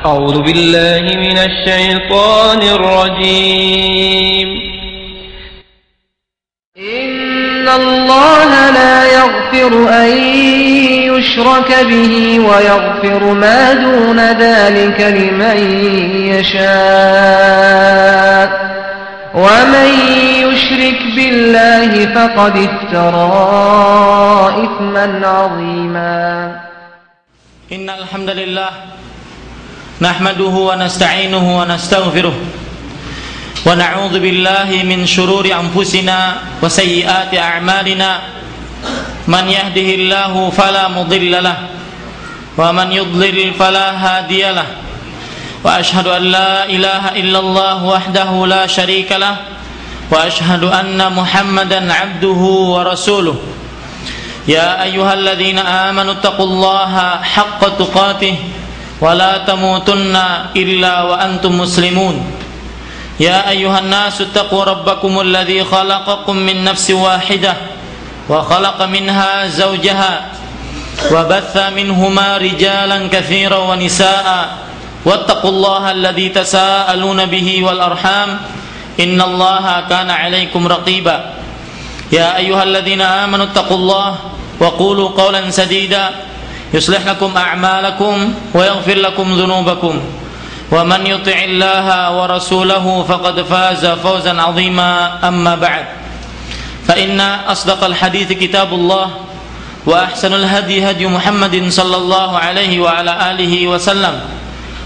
أعوذ بالله من الشيطان الرجيم إن الله لا يغفر أن يشرك به ويغفر ما دون ذلك لمن يشاء ومن يشرك بالله فقد افترى إثما عظيما إن الحمد لله نحمده ونستعينه ونستغفره ونعوذ بالله من شرور أنفسنا وسيئات أعمالنا من يهده الله فلا مضل له ومن يضلل فلا هادي له وأشهد أن لا إله إلا الله وحده لا شريك له وأشهد أن محمدا عبده ورسوله يا أيها الذين آمنوا اتقوا الله حق تقاته ولا تموتن إلا وأنتم مسلمون يا أيها الناس اتقوا ربكم الذي خلقكم من نفس واحدة وخلق منها زوجها وبث منهما رجالا كثيرا ونساء واتقوا الله الذي تساءلون به والأرحام إن الله كان عليكم رقيبا يا أيها الذين آمنوا اتقوا الله وقولوا قولا سديدا يصلح لكم أعمالكم ويغفر لكم ذنوبكم ومن يطع الله ورسوله فقد فاز فوزا عظيما أما بعد فإن أصدق الحديث كتاب الله وأحسن الهدي هدي محمد صلى الله عليه وعلى آله وسلم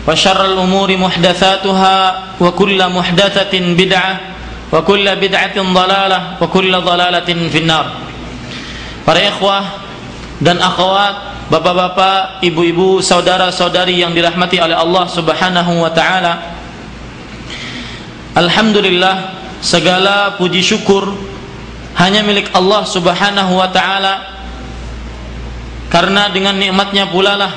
وشر الأمور محدثاتها وكل محدثة بدعة وكل بدعة ضلالة وكل ضلالة في النار. Para ikhwah dan akhwat, bapak-bapak, ibu-ibu, saudara-saudari yang dirahmati oleh Allah Subhanahu wa taala. Alhamdulillah, segala puji syukur hanya milik Allah Subhanahu wa taala. Karena dengan nikmatnya pula lah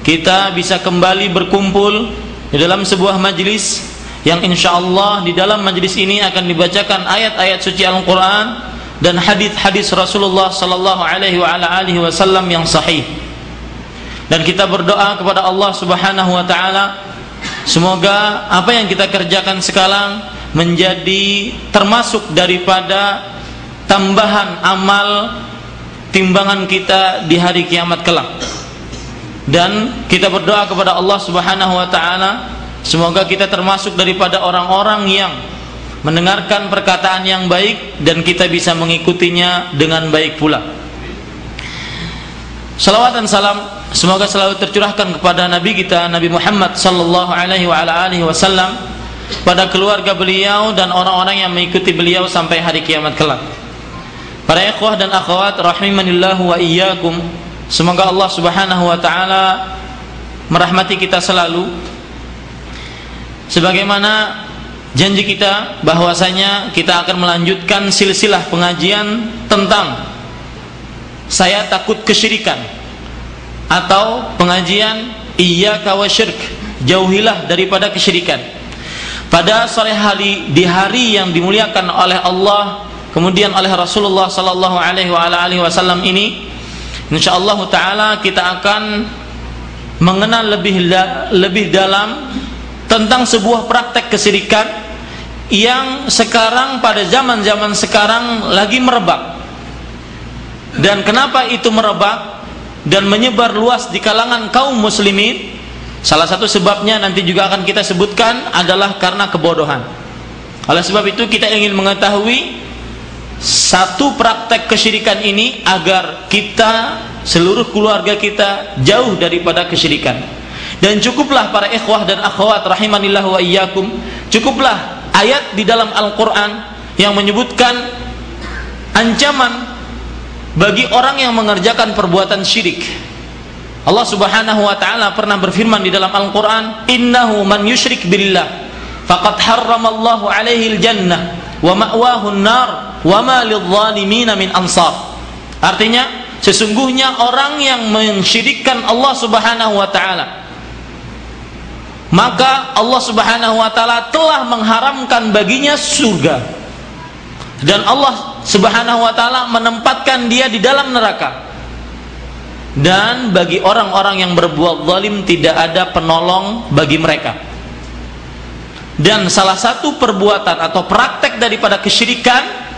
kita bisa kembali berkumpul di dalam sebuah majlis yang insyaallah di dalam majlis ini akan dibacakan ayat-ayat suci Al-Qur'an dan hadis-hadis Rasulullah sallallahu alaihi wasallam yang sahih. Dan kita berdoa kepada Allah Subhanahu wa taala semoga apa yang kita kerjakan sekarang menjadi termasuk daripada tambahan amal timbangan kita di hari kiamat kelak. Dan kita berdoa kepada Allah Subhanahu wa taala semoga kita termasuk daripada orang-orang yang mendengarkan perkataan yang baik dan kita bisa mengikutinya dengan baik pula. Salawat dan salam semoga selalu tercurahkan kepada Nabi kita Nabi Muhammad sallallahu alaihi wasallam, pada keluarga beliau dan orang-orang yang mengikuti beliau sampai hari kiamat kelak. Para ikhwah dan akhwat rahimanillahu wa iyyakum, semoga Allah Subhanahu wa taala merahmati kita selalu sebagaimana janji kita bahwasanya kita akan melanjutkan silsilah pengajian tentang saya takut kesyirikan atau pengajian iyyaka wasyirk, jauhilah daripada kesyirikan. Pada sore hari di hari yang dimuliakan oleh Allah kemudian oleh Rasulullah sallallahu alaihi wasallam ini, insyaallah taala kita akan mengenal lebih dalam tentang sebuah praktek kesyirikan yang sekarang pada zaman-zaman sekarang lagi merebak. Dan kenapa itu merebak dan menyebar luas di kalangan kaum muslimin? Salah satu sebabnya nanti juga akan kita sebutkan adalah karena kebodohan. Oleh sebab itu kita ingin mengetahui satu praktek kesyirikan ini agar kita, seluruh keluarga kita jauh daripada kesyirikan. Dan cukuplah para ikhwah dan akhwat rahimanillah wa iyyakum, cukuplah ayat di dalam Al-Quran yang menyebutkan ancaman bagi orang yang mengerjakan perbuatan syirik. Allah Subhanahu wa taala pernah berfirman di dalam Al-Quran, innahu man yusyrik billah faqad harramallahu alaihi al-jannah wa ma'wahu an-nar wa ma lidh-dhalimin min ansar. Artinya sesungguhnya orang yang mensyirikkan Allah Subhanahu wa taala, maka Allah Subhanahu wa taala telah mengharamkan baginya surga, dan Allah Subhanahu wa taala menempatkan dia di dalam neraka. dan bagi orang-orang yang berbuat zalim tidak ada penolong bagi mereka. Dan salah satu perbuatan atau praktek daripada kesyirikan,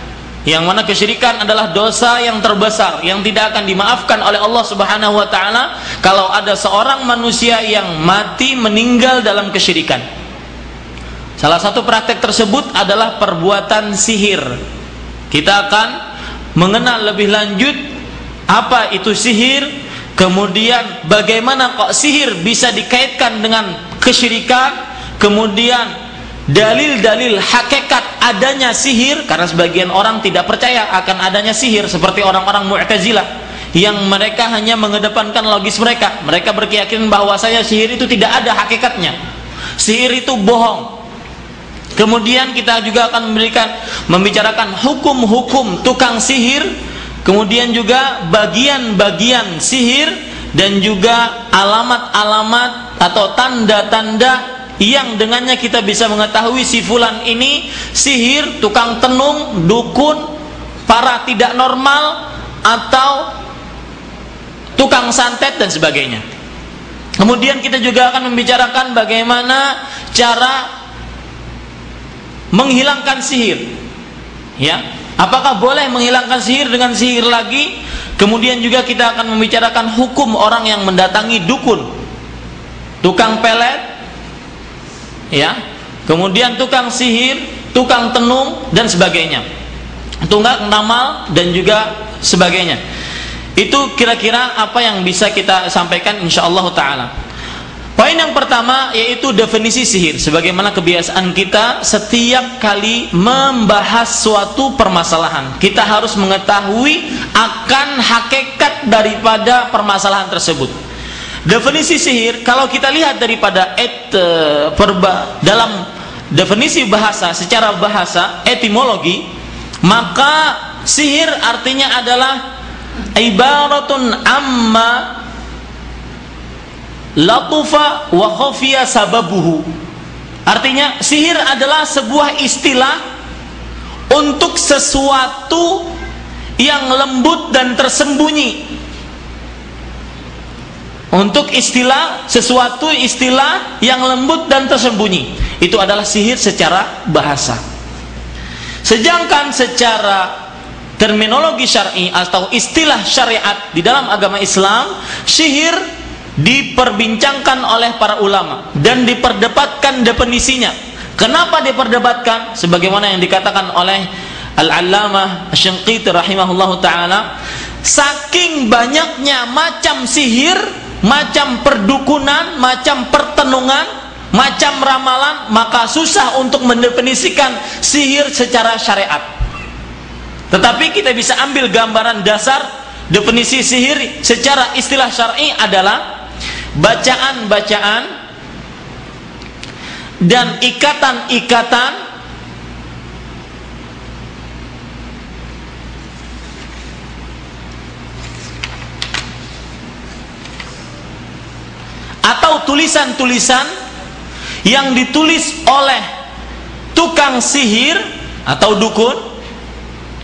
yang mana kesyirikan adalah dosa yang terbesar yang tidak akan dimaafkan oleh Allah Subhanahu wa taala kalau ada seorang manusia yang mati meninggal dalam kesyirikan. Salah satu praktek tersebut adalah perbuatan sihir. Kita akan mengenal lebih lanjut apa itu sihir, kemudian bagaimana kok sihir bisa dikaitkan dengan kesyirikan, kemudian dalil-dalil hakikat adanya sihir, karena sebagian orang tidak percaya akan adanya sihir, seperti orang-orang Mu'tazilah yang mereka hanya mengedepankan logis mereka. Mereka berkeyakinan bahwasanya sihir itu tidak ada hakikatnya, sihir itu bohong. Kemudian kita juga akan membicarakan hukum-hukum tukang sihir, kemudian juga bagian-bagian sihir, dan juga alamat-alamat atau tanda-tanda yang dengannya kita bisa mengetahui si fulan ini sihir, tukang tenung, dukun, para tidak normal, atau tukang santet dan sebagainya. Kemudian kita juga akan membicarakan bagaimana cara menghilangkan sihir, ya, apakah boleh menghilangkan sihir dengan sihir lagi. Kemudian juga kita akan membicarakan hukum orang yang mendatangi dukun, tukang pelet, ya, kemudian tukang sihir, tukang tenung dan sebagainya, tukang ramal dan juga sebagainya. Itu kira-kira apa yang bisa kita sampaikan insyaallah taala. Poin yang pertama yaitu definisi sihir. Sebagaimana kebiasaan kita, setiap kali membahas suatu permasalahan, kita harus mengetahui akan hakikat daripada permasalahan tersebut. Definisi sihir, kalau kita lihat daripada dalam definisi bahasa, secara bahasa etimologi, maka sihir artinya adalah ibaratun amma latufa wa khafiya sababuhu. Artinya sihir adalah sebuah istilah untuk sesuatu yang lembut dan tersembunyi. Untuk sesuatu istilah yang lembut dan tersembunyi, itu adalah sihir secara bahasa. Sedangkan secara terminologi syar'i atau istilah syariat di dalam agama Islam, sihir diperbincangkan oleh para ulama dan diperdebatkan definisinya. Kenapa diperdebatkan? Sebagaimana yang dikatakan oleh Al-Allamah Asy-Syanqiti rahimahullahu taala, saking banyaknya macam sihir, macam perdukunan, macam pertenungan, macam ramalan, maka susah untuk mendefinisikan sihir secara syariat. Tetapi kita bisa ambil gambaran dasar definisi sihir secara istilah syar'i adalah bacaan-bacaan dan ikatan-ikatan atau tulisan-tulisan yang ditulis oleh tukang sihir atau dukun.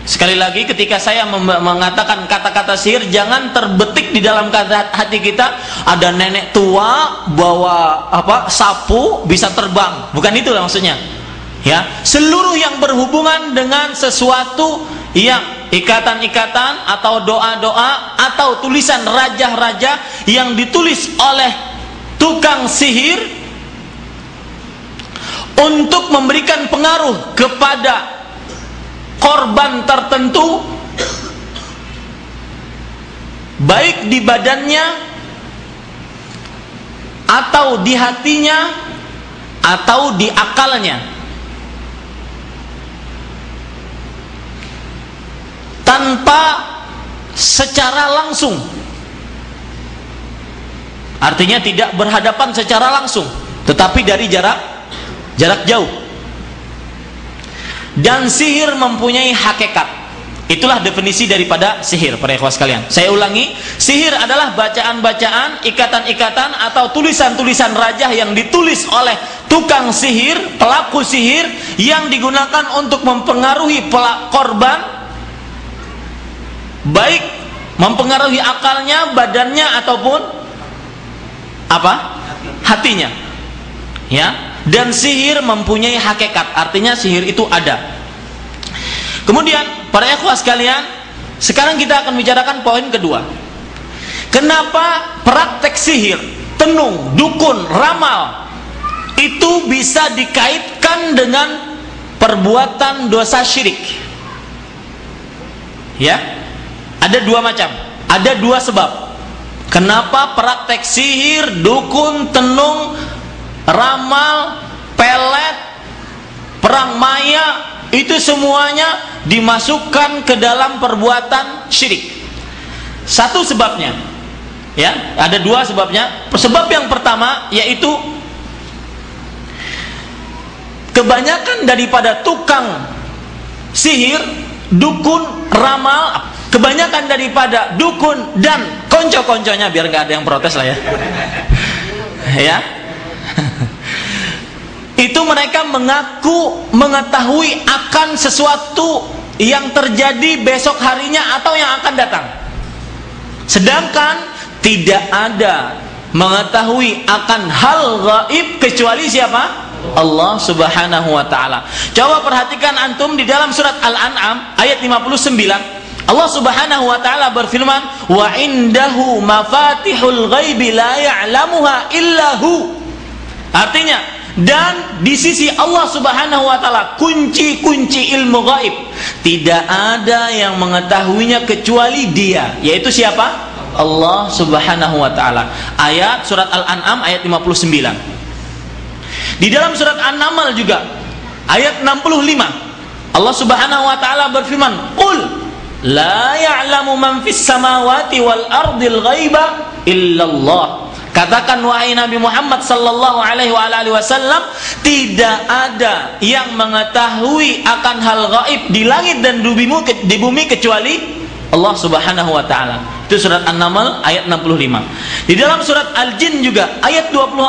Sekali lagi, ketika saya mengatakan kata-kata sihir, jangan terbetik di dalam hati kita ada nenek tua bawa sapu bisa terbang. Bukan itu maksudnya. Ya, seluruh yang berhubungan dengan sesuatu yang ikatan-ikatan atau doa-doa atau tulisan raja-raja yang ditulis oleh tukang sihir untuk memberikan pengaruh kepada korban tertentu, baik di badannya atau di hatinya atau di akalnya, tanpa secara langsung. Artinya tidak berhadapan secara langsung, tetapi dari jarak jauh. Dan sihir mempunyai hakikat. Itulah definisi daripada sihir, para ikhwah sekalian. Saya ulangi, sihir adalah bacaan-bacaan, ikatan-ikatan atau tulisan-tulisan rajah yang ditulis oleh tukang sihir, pelaku sihir, yang digunakan untuk mempengaruhi korban, baik mempengaruhi akalnya, badannya, ataupun apa? Hatinya. Ya. Dan sihir mempunyai hakikat, artinya sihir itu ada. Kemudian para ikhwah sekalian, sekarang kita akan bicarakan poin kedua. Kenapa praktek sihir, tenung, dukun, ramal itu bisa dikaitkan dengan perbuatan dosa syirik? Ya, ada dua macam, ada dua sebab. Kenapa praktek sihir, dukun, tenung, ramal, pelet, perang maya itu semuanya dimasukkan ke dalam perbuatan syirik? Satu sebabnya, ya, ada dua sebabnya. Sebab yang pertama yaitu kebanyakan daripada tukang sihir, dukun, ramal, kebanyakan daripada dukun dan konco-konconya, biar nggak ada yang protes lah ya, ya, itu mereka mengaku mengetahui akan sesuatu yang terjadi besok harinya atau yang akan datang, sedangkan tidak ada mengetahui akan hal gaib kecuali siapa? Allah Subhanahu wa ta'ala. Coba perhatikan antum di dalam surat Al-An'am ayat 59, Allah Subhanahu wa ta'ala berfirman, wa indahu mafatihul ghaibi la ya'lamuha illahu. Artinya, dan di sisi Allah Subhanahu wa ta'ala kunci-kunci ilmu gaib tidak ada yang mengetahuinya kecuali Dia, yaitu siapa? Allah Subhanahu wa ta'ala. Ayat surat Al-An'am ayat 59. Di dalam surat An-Naml juga ayat 65, Allah Subhanahu wa ta'ala berfirman, qul la ya'lamu man fis samawati wal ardil ghaiba illallah. Katakan wahai Nabi Muhammad sallallahu alaihi wasallam, tidak ada yang mengetahui akan hal gaib di langit dan di bumi kecuali Allah Subhanahu wa ta'ala. Itu surat An-Naml ayat 65. Di dalam surat Al-Jin juga ayat 26,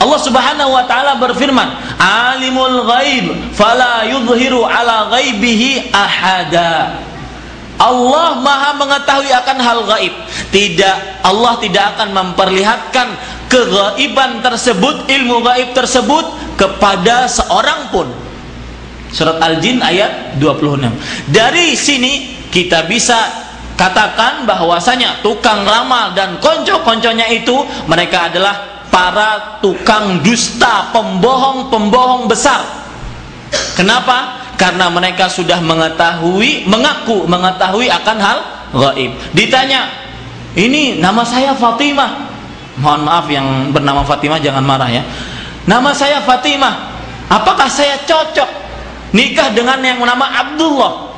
Allah Subhanahu wa ta'ala berfirman, alimul ghaib fala yudhiru ala ghaibihi ahada. Allah maha mengetahui akan hal gaib. Allah tidak akan memperlihatkan kegaiban tersebut, ilmu gaib tersebut kepada seorang pun. Surat Al-Jin ayat 26. Dari sini kita bisa katakan bahwasanya tukang ramal dan konco-konconya itu mereka adalah para tukang dusta, pembohong-pembohong besar. Kenapa? Karena mereka sudah mengaku mengetahui akan hal gaib. Ditanya, ini nama saya Fatimah, mohon maaf yang bernama Fatimah jangan marah ya, nama saya Fatimah, apakah saya cocok nikah dengan yang bernama Abdullah?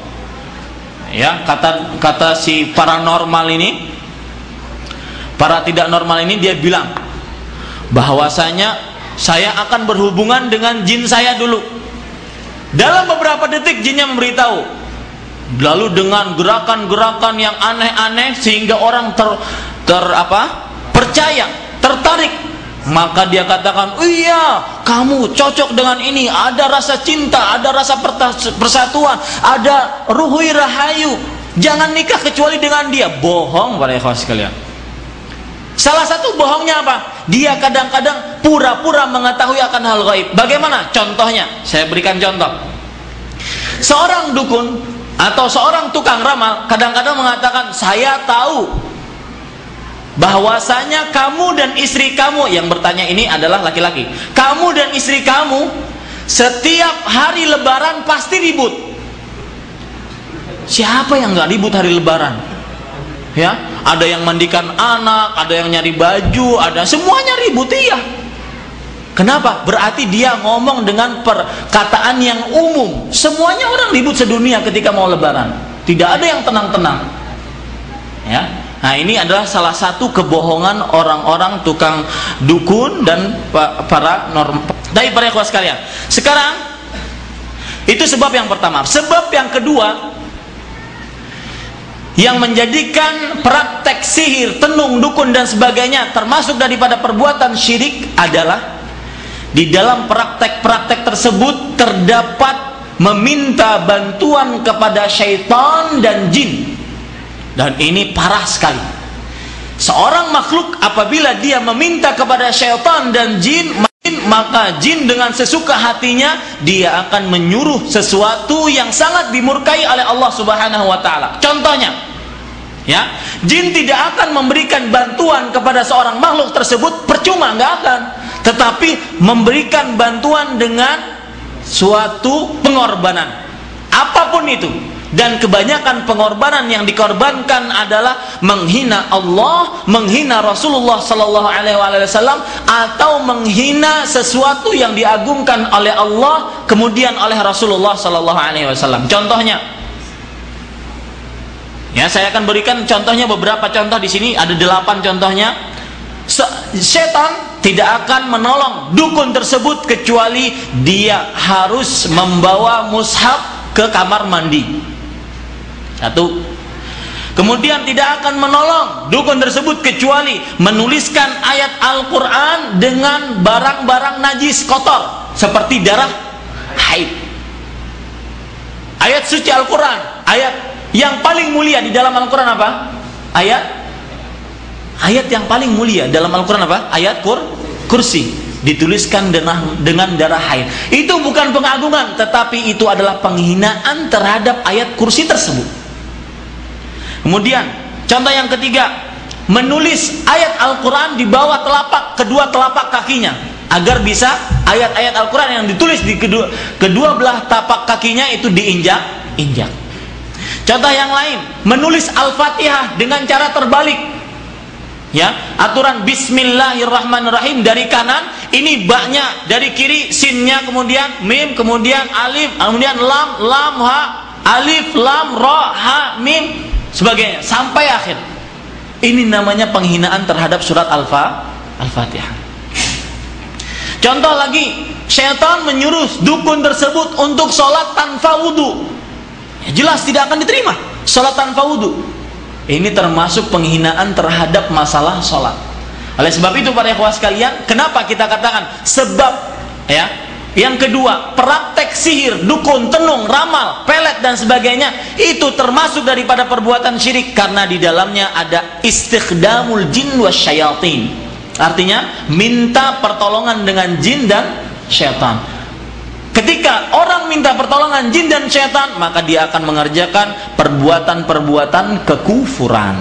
Ya, kata si paranormal ini, para tidak normal ini, dia bilang bahwasanya saya akan berhubungan dengan jin saya dulu. Dalam beberapa detik jinnya memberitahu, lalu dengan gerakan-gerakan yang aneh-aneh sehingga orang percaya, tertarik. Maka dia katakan, iya, kamu cocok dengan ini, ada rasa cinta, ada rasa persatuan, ada ruhui rahayu, jangan nikah kecuali dengan dia. Bohong para ikhwan sekalian. Salah satu bohongnya apa? Dia kadang-kadang pura-pura mengetahui akan hal gaib. Bagaimana? Contohnya, saya berikan contoh. Seorang dukun atau seorang tukang ramal kadang-kadang mengatakan, saya tahu bahwasanya kamu dan istri kamu, yang bertanya ini adalah laki-laki, kamu dan istri kamu setiap hari lebaran pasti ribut. Siapa yang nggak ribut hari lebaran? Ya, ada yang mandikan anak, ada yang nyari baju, ada, semuanya ribut. Iya. Kenapa? Berarti dia ngomong dengan perkataan yang umum. Semuanya orang ribut sedunia ketika mau lebaran. Tidak ada yang tenang-tenang. Ya. Nah, ini adalah salah satu kebohongan orang-orang tukang dukun dan para normal. Dari para ikhwah sekalian. Sekarang itu sebab yang pertama. Sebab yang kedua yang menjadikan praktek sihir, tenung, dukun dan sebagainya termasuk daripada perbuatan syirik adalah di dalam praktek-praktek tersebut terdapat meminta bantuan kepada syaitan dan jin. Dan ini parah sekali. Seorang makhluk apabila dia meminta kepada syaitan dan jin, maka jin dengan sesuka hatinya dia akan menyuruh sesuatu yang sangat dimurkai oleh Allah Subhanahu wa taala. Contohnya, ya, jin tidak akan memberikan bantuan kepada seorang makhluk tersebut percuma, nggak akan. Tetapi memberikan bantuan dengan suatu pengorbanan, apapun itu. Dan kebanyakan pengorbanan yang dikorbankan adalah menghina Allah, menghina Rasulullah Sallallahu Alaihi Wasallam, atau menghina sesuatu yang diagungkan oleh Allah kemudian oleh Rasulullah Sallallahu Alaihi Wasallam. Contohnya, ya, saya akan berikan contohnya, beberapa contoh di sini, ada 8 contohnya. Setan tidak akan menolong dukun tersebut kecuali dia harus membawa mushaf ke kamar mandi. Satu. Kemudian tidak akan menolong dukun tersebut kecuali menuliskan ayat Al-Quran dengan barang-barang najis kotor seperti darah haid. Ayat suci Al-Quran, ayat yang paling mulia di dalam Al-Quran apa? Ayat yang paling mulia dalam Al-Quran apa? Ayat kursi, dituliskan dengan darah haid. Itu bukan pengagungan, tetapi itu adalah penghinaan terhadap ayat kursi tersebut. Kemudian contoh yang ketiga, menulis ayat Al-Quran di bawah kedua telapak kakinya, agar bisa ayat-ayat Al-Quran yang ditulis di kedua belah tapak kakinya itu diinjak-injak. Contoh yang lain, menulis Al-Fatihah dengan cara terbalik, ya, aturan Bismillahirrahmanirrahim dari kanan, ini baknya dari kiri, sinnya kemudian mim, kemudian alif, kemudian lam ha, alif lam ra ha mim, sebagainya sampai akhir. Ini namanya penghinaan terhadap surat Al-Fatihah. Contoh lagi, syaitan menyuruh dukun tersebut untuk sholat tanpa wudhu. Ya, jelas tidak akan diterima sholat tanpa wudhu. Ini termasuk penghinaan terhadap masalah sholat. Oleh sebab itu para ikhwah sekalian, kenapa kita katakan sebab, ya, yang kedua, praktek sihir, dukun, tenung, ramal, pelet dan sebagainya itu termasuk daripada perbuatan syirik, karena di dalamnya ada istikhdamul jin wasyayatin. Artinya minta pertolongan dengan jin dan syaitan. Ketika orang minta pertolongan jin dan syaitan, maka dia akan mengerjakan perbuatan-perbuatan kekufuran.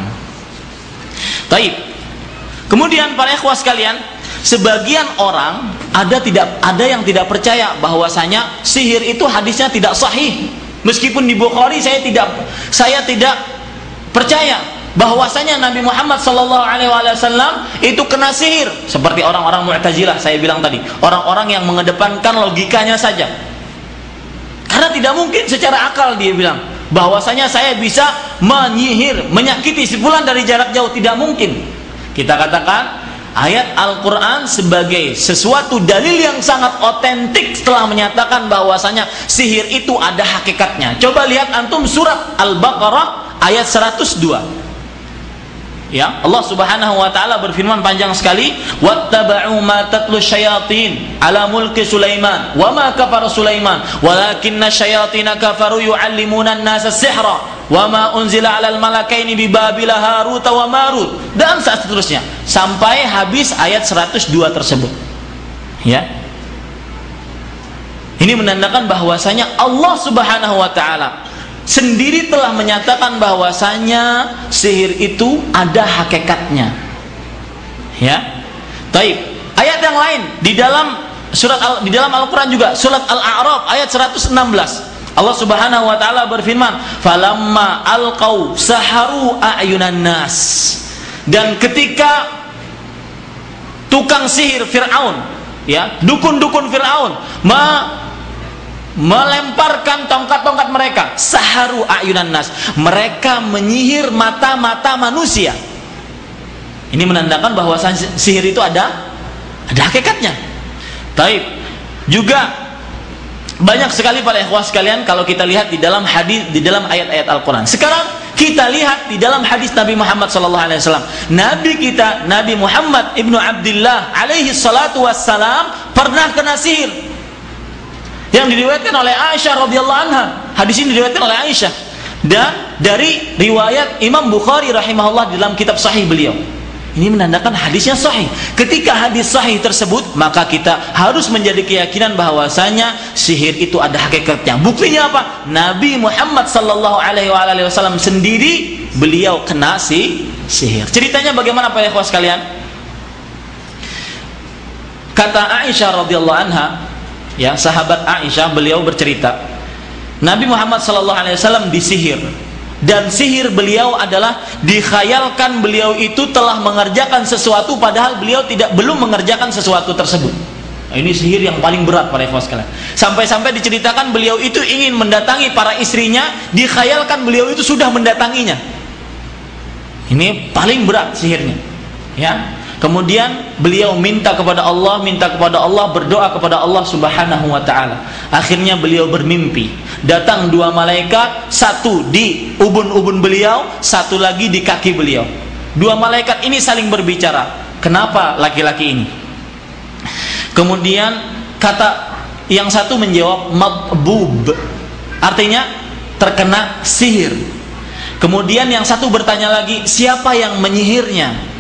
Taib. Kemudian para ikhwah sekalian, sebagian orang ada yang tidak percaya bahwasanya sihir itu hadisnya tidak sahih. Meskipun di Bukhari saya tidak percaya bahwasanya Nabi Muhammad SAW itu kena sihir, seperti orang-orang Mu'tazilah saya bilang tadi, orang-orang yang mengedepankan logikanya saja. Karena tidak mungkin secara akal dia bilang bahwasanya saya bisa menyihir, menyakiti si fulan dari jarak jauh, tidak mungkin. Kita katakan ayat Al-Quran sebagai sesuatu dalil yang sangat otentik telah menyatakan bahwasanya sihir itu ada hakikatnya. Coba lihat antum surat Al-Baqarah ayat 102. Ya, Allah Subhanahu wa taala berfirman panjang sekali, wattaba'u ma tatlu syayatin ala mulki Sulaiman wa ma kafara Sulaiman walakinna syayatina kafaru yu'allimuna an-nasa sihra wa ma unzila 'alal malakaini bi Babila Harut wa Marut, dan seterusnya sampai habis ayat 102 tersebut. Ya. Ini menandakan bahwasanya Allah Subhanahu wa taala sendiri telah menyatakan bahwasanya sihir itu ada hakikatnya. Ya. Taib. Ayat yang lain di dalam Al-Qur'an juga, surat Al-A'raf ayat 116. Allah Subhanahu wa taala berfirman, "Falamma alqau saharu a'yunan nas." Dan ketika tukang sihir Firaun, ya, dukun-dukun Firaun melemparkan tongkat-tongkat mereka, saharu a'yunan nas, mereka menyihir mata-mata manusia. Ini menandakan bahwa sihir itu ada hakikatnya. Taib. Juga banyak sekali para ikhwah sekalian kalau kita lihat di dalam hadis, di dalam ayat-ayat Al-Qur'an. Sekarang kita lihat di dalam hadis Nabi Muhammad SAW. Nabi kita, Nabi Muhammad ibnu Abdullah alaihi salatu wassalam pernah kena sihir, yang diriwayatkan oleh Aisyah radhiyallahu anha. Hadis ini diriwayatkan oleh Aisyah. dan dari riwayat Imam Bukhari rahimahullah dalam kitab sahih beliau. Ini menandakan hadisnya sahih. Ketika hadis sahih tersebut, maka kita harus menjadi keyakinan bahwasanya sihir itu ada hakikatnya. Buktinya apa? Nabi Muhammad sallallahu alaihi wasallam sendiri beliau kena sihir. Ceritanya bagaimana para ikhwah sekalian? Kata Aisyah radhiyallahu anha, ya, sahabat Aisyah, beliau bercerita, Nabi Muhammad sallallahu alaihi wasallam disihir. Dan sihir beliau adalah dikhayalkan beliau itu telah mengerjakan sesuatu padahal beliau belum mengerjakan sesuatu tersebut. Nah, ini sihir yang paling berat para ikhwah sekalian. Sampai-sampai diceritakan beliau itu ingin mendatangi para istrinya, dikhayalkan beliau itu sudah mendatanginya. Ini paling berat sihirnya. Ya. Kemudian beliau minta kepada Allah, berdoa kepada Allah Subhanahu wa taala. Akhirnya beliau bermimpi. Datang dua malaikat, satu di ubun-ubun beliau, satu lagi di kaki beliau. Dua malaikat ini saling berbicara. Kenapa laki-laki ini? Kemudian kata yang satu menjawab mabub, artinya terkena sihir. Kemudian yang satu bertanya lagi, siapa yang menyihirnya?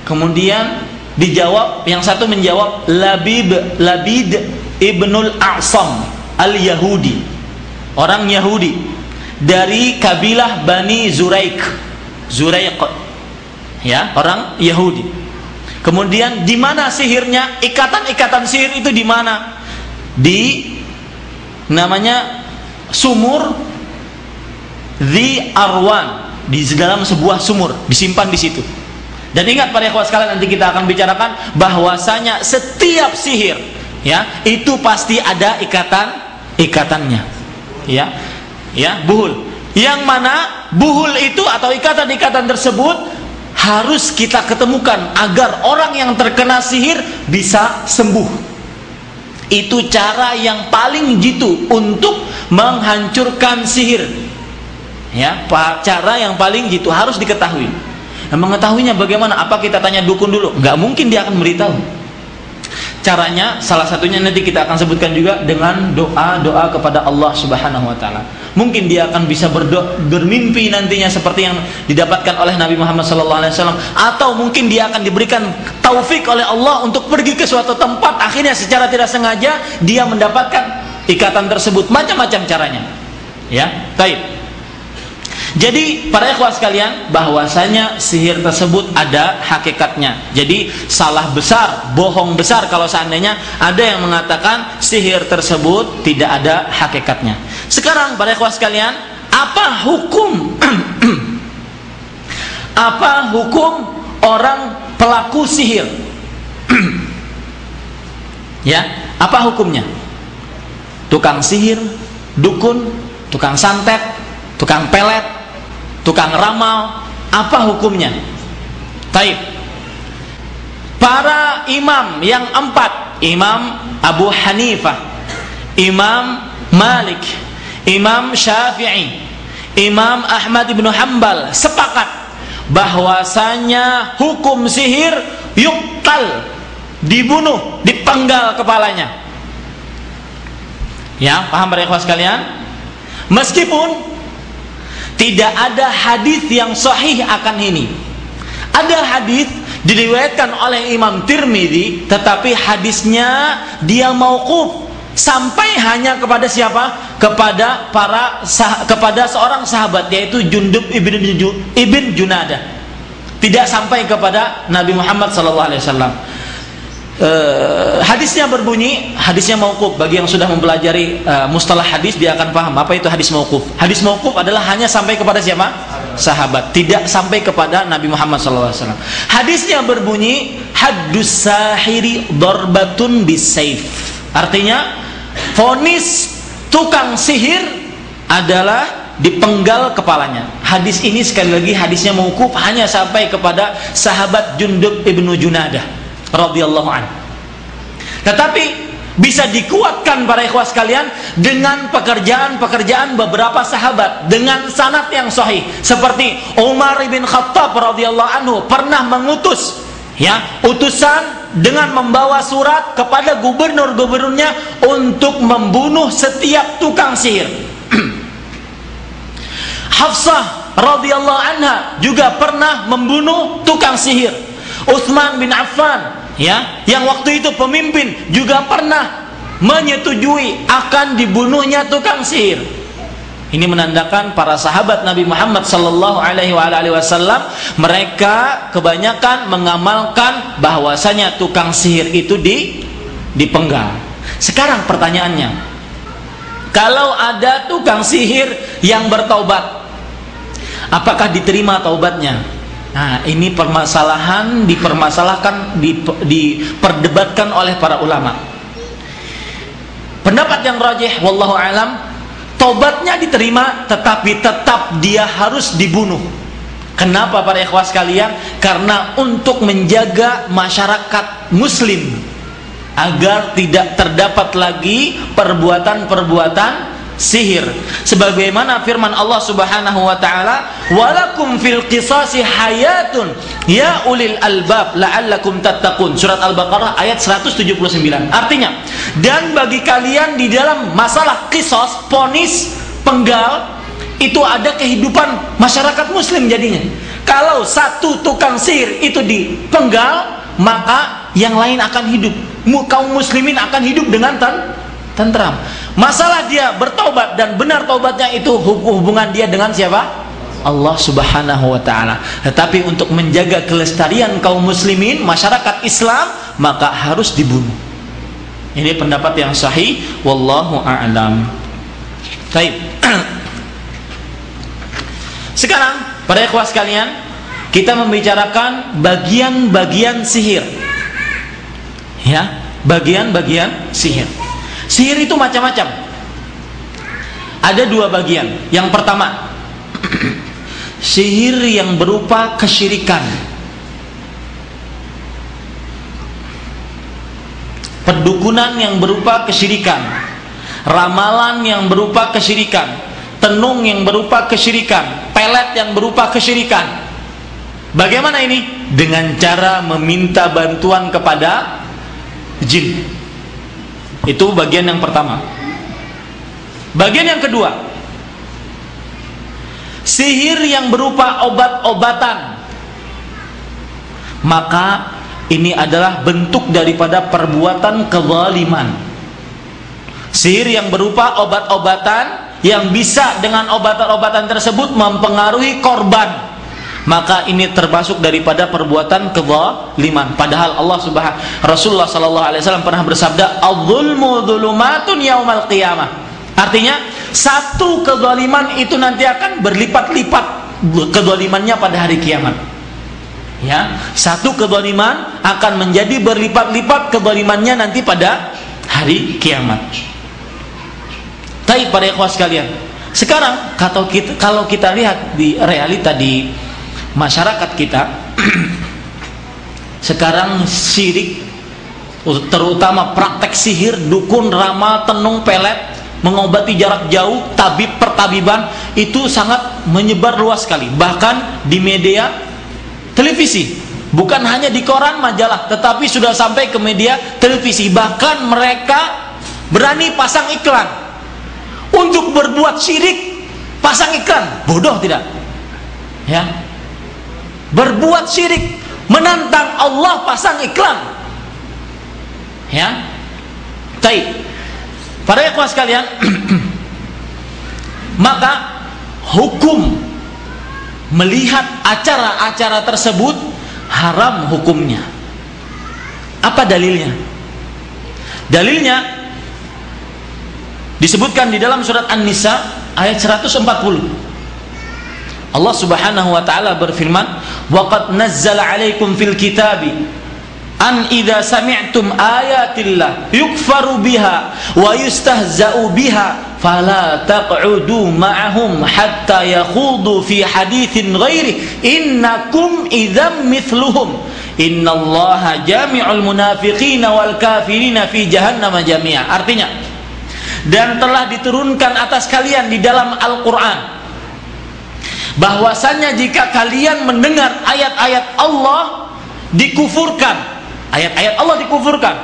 Kemudian dijawab, yang satu menjawab Labid ibnul A'sam al-Yahudi, orang Yahudi dari kabilah Bani Zuraiq, ya, orang Yahudi. Kemudian di mana sihirnya? Ikatan-ikatan sihir itu di mana? Di namanya sumur Dhi Arwan, di dalam sebuah sumur, disimpan di situ. Dan ingat para ikhwah sekalian, nanti kita akan bicarakan bahwasanya setiap sihir, ya, itu pasti ada ikatannya, ya, buhul. Yang mana buhul itu atau ikatan-ikatan tersebut harus kita ketemukan agar orang yang terkena sihir bisa sembuh. Itu cara yang paling jitu untuk menghancurkan sihir, ya, cara yang paling jitu harus diketahui. Nah, mengetahuinya bagaimana? Apa kita tanya dukun dulu? Nggak mungkin dia akan beritahu. Caranya salah satunya nanti kita akan sebutkan juga dengan doa kepada Allah Subhanahu wa taala. Mungkin dia akan bisa bermimpi nantinya seperti yang didapatkan oleh Nabi Muhammad sallallahu alaihi wasallam, atau mungkin dia akan diberikan taufik oleh Allah untuk pergi ke suatu tempat, akhirnya secara tidak sengaja dia mendapatkan ikatan tersebut. Macam-macam caranya. Ya, baik. Jadi para ikhwah sekalian, bahwasanya sihir tersebut ada hakikatnya. Jadi salah besar, bohong besar kalau seandainya ada yang mengatakan sihir tersebut tidak ada hakikatnya. Sekarang para ikhwah sekalian, apa hukum apa hukum orang pelaku sihir? Ya, apa hukumnya? Tukang sihir, dukun, tukang santet, tukang pelet, tukang ramal, apa hukumnya? Taib. Para imam yang empat, Imam Abu Hanifah, Imam Malik, Imam Syafi'i, Imam Ahmad ibn Hanbal sepakat bahwasanya hukum sihir yuktal, dibunuh, dipenggal kepalanya. Ya, paham para ikhwah sekalian? Meskipun tidak ada hadis yang sahih akan ini. Ada hadis diriwayatkan oleh Imam Tirmidzi, tetapi hadisnya dia mauquf, sampai hanya kepada siapa? Kepada seorang sahabat, yaitu Jundub ibn Junadah. Tidak sampai kepada Nabi Muhammad SAW. Hadisnya berbunyi, hadisnya mauquf. Bagi yang sudah mempelajari mustalah hadis, dia akan paham apa itu hadis mauquf. Hadis mauquf adalah hanya sampai kepada siapa? Sahabat, tidak sampai kepada Nabi Muhammad SAW. Hadisnya berbunyi, haddus sahiri darbatun bisayf. Artinya, vonis tukang sihir adalah dipenggal kepalanya. Hadis ini sekali lagi hadisnya mauquf, hanya sampai kepada sahabat Jundub ibnu Junadah radhiyallahu anhu. Tetapi bisa dikuatkan para ikhwah sekalian dengan pekerjaan beberapa sahabat dengan sanad yang sahih, seperti Umar bin Khattab radhiyallahu anhu pernah mengutus, ya, utusan dengan membawa surat kepada gubernur-gubernurnya untuk membunuh setiap tukang sihir. Hafsah radhiyallahu anha juga pernah membunuh tukang sihir. Utsman bin Affan, ya, yang waktu itu pemimpin, juga pernah menyetujui akan dibunuhnya tukang sihir. Ini menandakan para sahabat Nabi Muhammad sallallahu alaihi wasallam, mereka kebanyakan mengamalkan bahwasanya tukang sihir itu dipenggal. Sekarang pertanyaannya, kalau ada tukang sihir yang bertaubat, apakah diterima taubatnya? Nah, ini diperdebatkan oleh para ulama. Pendapat yang rajih wallahu alam, taubatnya diterima, tetapi tetap dia harus dibunuh. Kenapa para ikhwah sekalian? Karena untuk menjaga masyarakat muslim agar tidak terdapat lagi perbuatan-perbuatan sihir, sebagaimana firman Allah Subhanahu wa taala, walakum fil qisasi hayatun ya ulil albab la'allakum tattaqun, surat Al-Baqarah ayat 179. Artinya, dan bagi kalian di dalam masalah qisas, ponis, penggal, itu ada kehidupan masyarakat muslim jadinya. Kalau satu tukang sihir itu dipenggal, maka yang lain akan hidup, kaum muslimin akan hidup dengan tentram. Masalah dia bertobat dan benar tobatnya itu hubungan dia dengan siapa? Allah Subhanahu wa taala. Tetapi untuk menjaga kelestarian kaum muslimin, masyarakat Islam, maka harus dibunuh. Ini pendapat yang sahih wallahu a'lam. Baik. Sekarang para ikhwah sekalian, kita membicarakan bagian-bagian sihir. Ya, bagian-bagian sihir. Sihir itu macam-macam. Ada dua bagian. Yang pertama, sihir yang berupa kesyirikan. Perdukunan yang berupa kesyirikan. Ramalan yang berupa kesyirikan. Tenung yang berupa kesyirikan. Pelet yang berupa kesyirikan. Bagaimana ini? Dengan cara meminta bantuan kepada jin. Itu bagian yang pertama. Bagian yang kedua, sihir yang berupa obat-obatan. Maka ini adalah bentuk daripada perbuatan kezaliman. Sihir yang berupa obat-obatan yang bisa dengan obat-obatan tersebut mempengaruhi korban, maka ini termasuk daripada perbuatan kezaliman. Padahal Rasulullah sallallahu alaihi wasallam pernah bersabda, "Adz-dzulmu dzulumatun yaumal qiyamah." Artinya, satu kezaliman itu nanti akan berlipat-lipat kezalimannya pada hari kiamat. Ya, satu kezaliman akan menjadi berlipat-lipat kezalimannya nanti pada hari kiamat. Baik para ikhwah sekalian. Sekarang kalau kita lihat di realita di masyarakat kita sekarang, syirik, terutama praktek sihir, dukun, ramal, tenung, pelet, mengobati jarak jauh, tabib, pertabiban, itu sangat menyebar luas sekali. Bahkan di media televisi, bukan hanya di koran, majalah, tetapi sudah sampai ke media televisi. Bahkan mereka berani pasang iklan untuk berbuat syirik. Pasang iklan, bodoh tidak? Ya, berbuat syirik, menantang Allah, pasang iklan. Ya, baik. Para ikhwah sekalian, maka hukum melihat acara-acara tersebut haram hukumnya. Apa dalilnya? Dalilnya disebutkan di dalam surat An-Nisa ayat 140. Allah Subhanahu wa taala berfirman, "Wa qad nazzala 'alaikum fil kitabi an idza sami'tum ayatillah yukfaru biha wa yustahza'u biha fala taq'udu ma'ahum hatta yakhudu fi haditsin ghairi innakum idzam mithluhum innallaha jami'ul munafiqina wal kafirina fi jahannam jami'a." Artinya, dan telah diturunkan atas kalian di dalam Al-Qur'an bahwasanya jika kalian mendengar ayat-ayat Allah dikufurkan, ayat-ayat Allah dikufurkan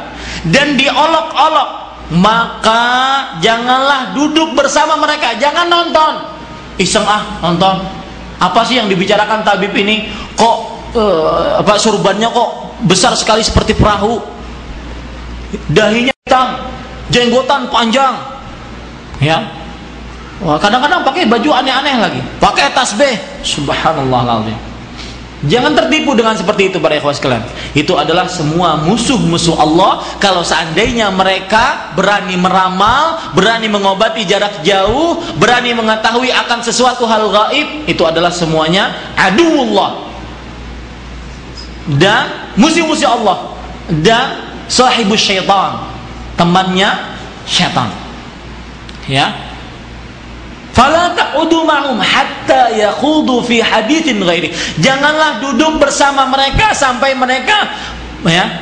dan diolok-olok, maka janganlah duduk bersama mereka, jangan nonton, iseng nonton. Apa sih yang dibicarakan tabib ini? Kok surbannya kok besar sekali seperti perahu, dahinya hitam, jenggotan panjang, ya. Wah, kadang-kadang pakai baju aneh-aneh lagi, pakai tasbih, subhanallahal-azim. Jangan tertipu dengan seperti itu para ikhwah sekalian. Itu adalah semua musuh-musuh Allah. Kalau seandainya mereka berani meramal, berani mengobati jarak jauh, berani mengetahui akan sesuatu hal gaib, itu adalah semuanya aduwullah dan musuh-musuh Allah dan sahibus syaitan, temannya syaitan. Ya. Fala ta'udu ma'hum hatta yakhudu fi haditsin ghairi. Janganlah duduk bersama mereka sampai mereka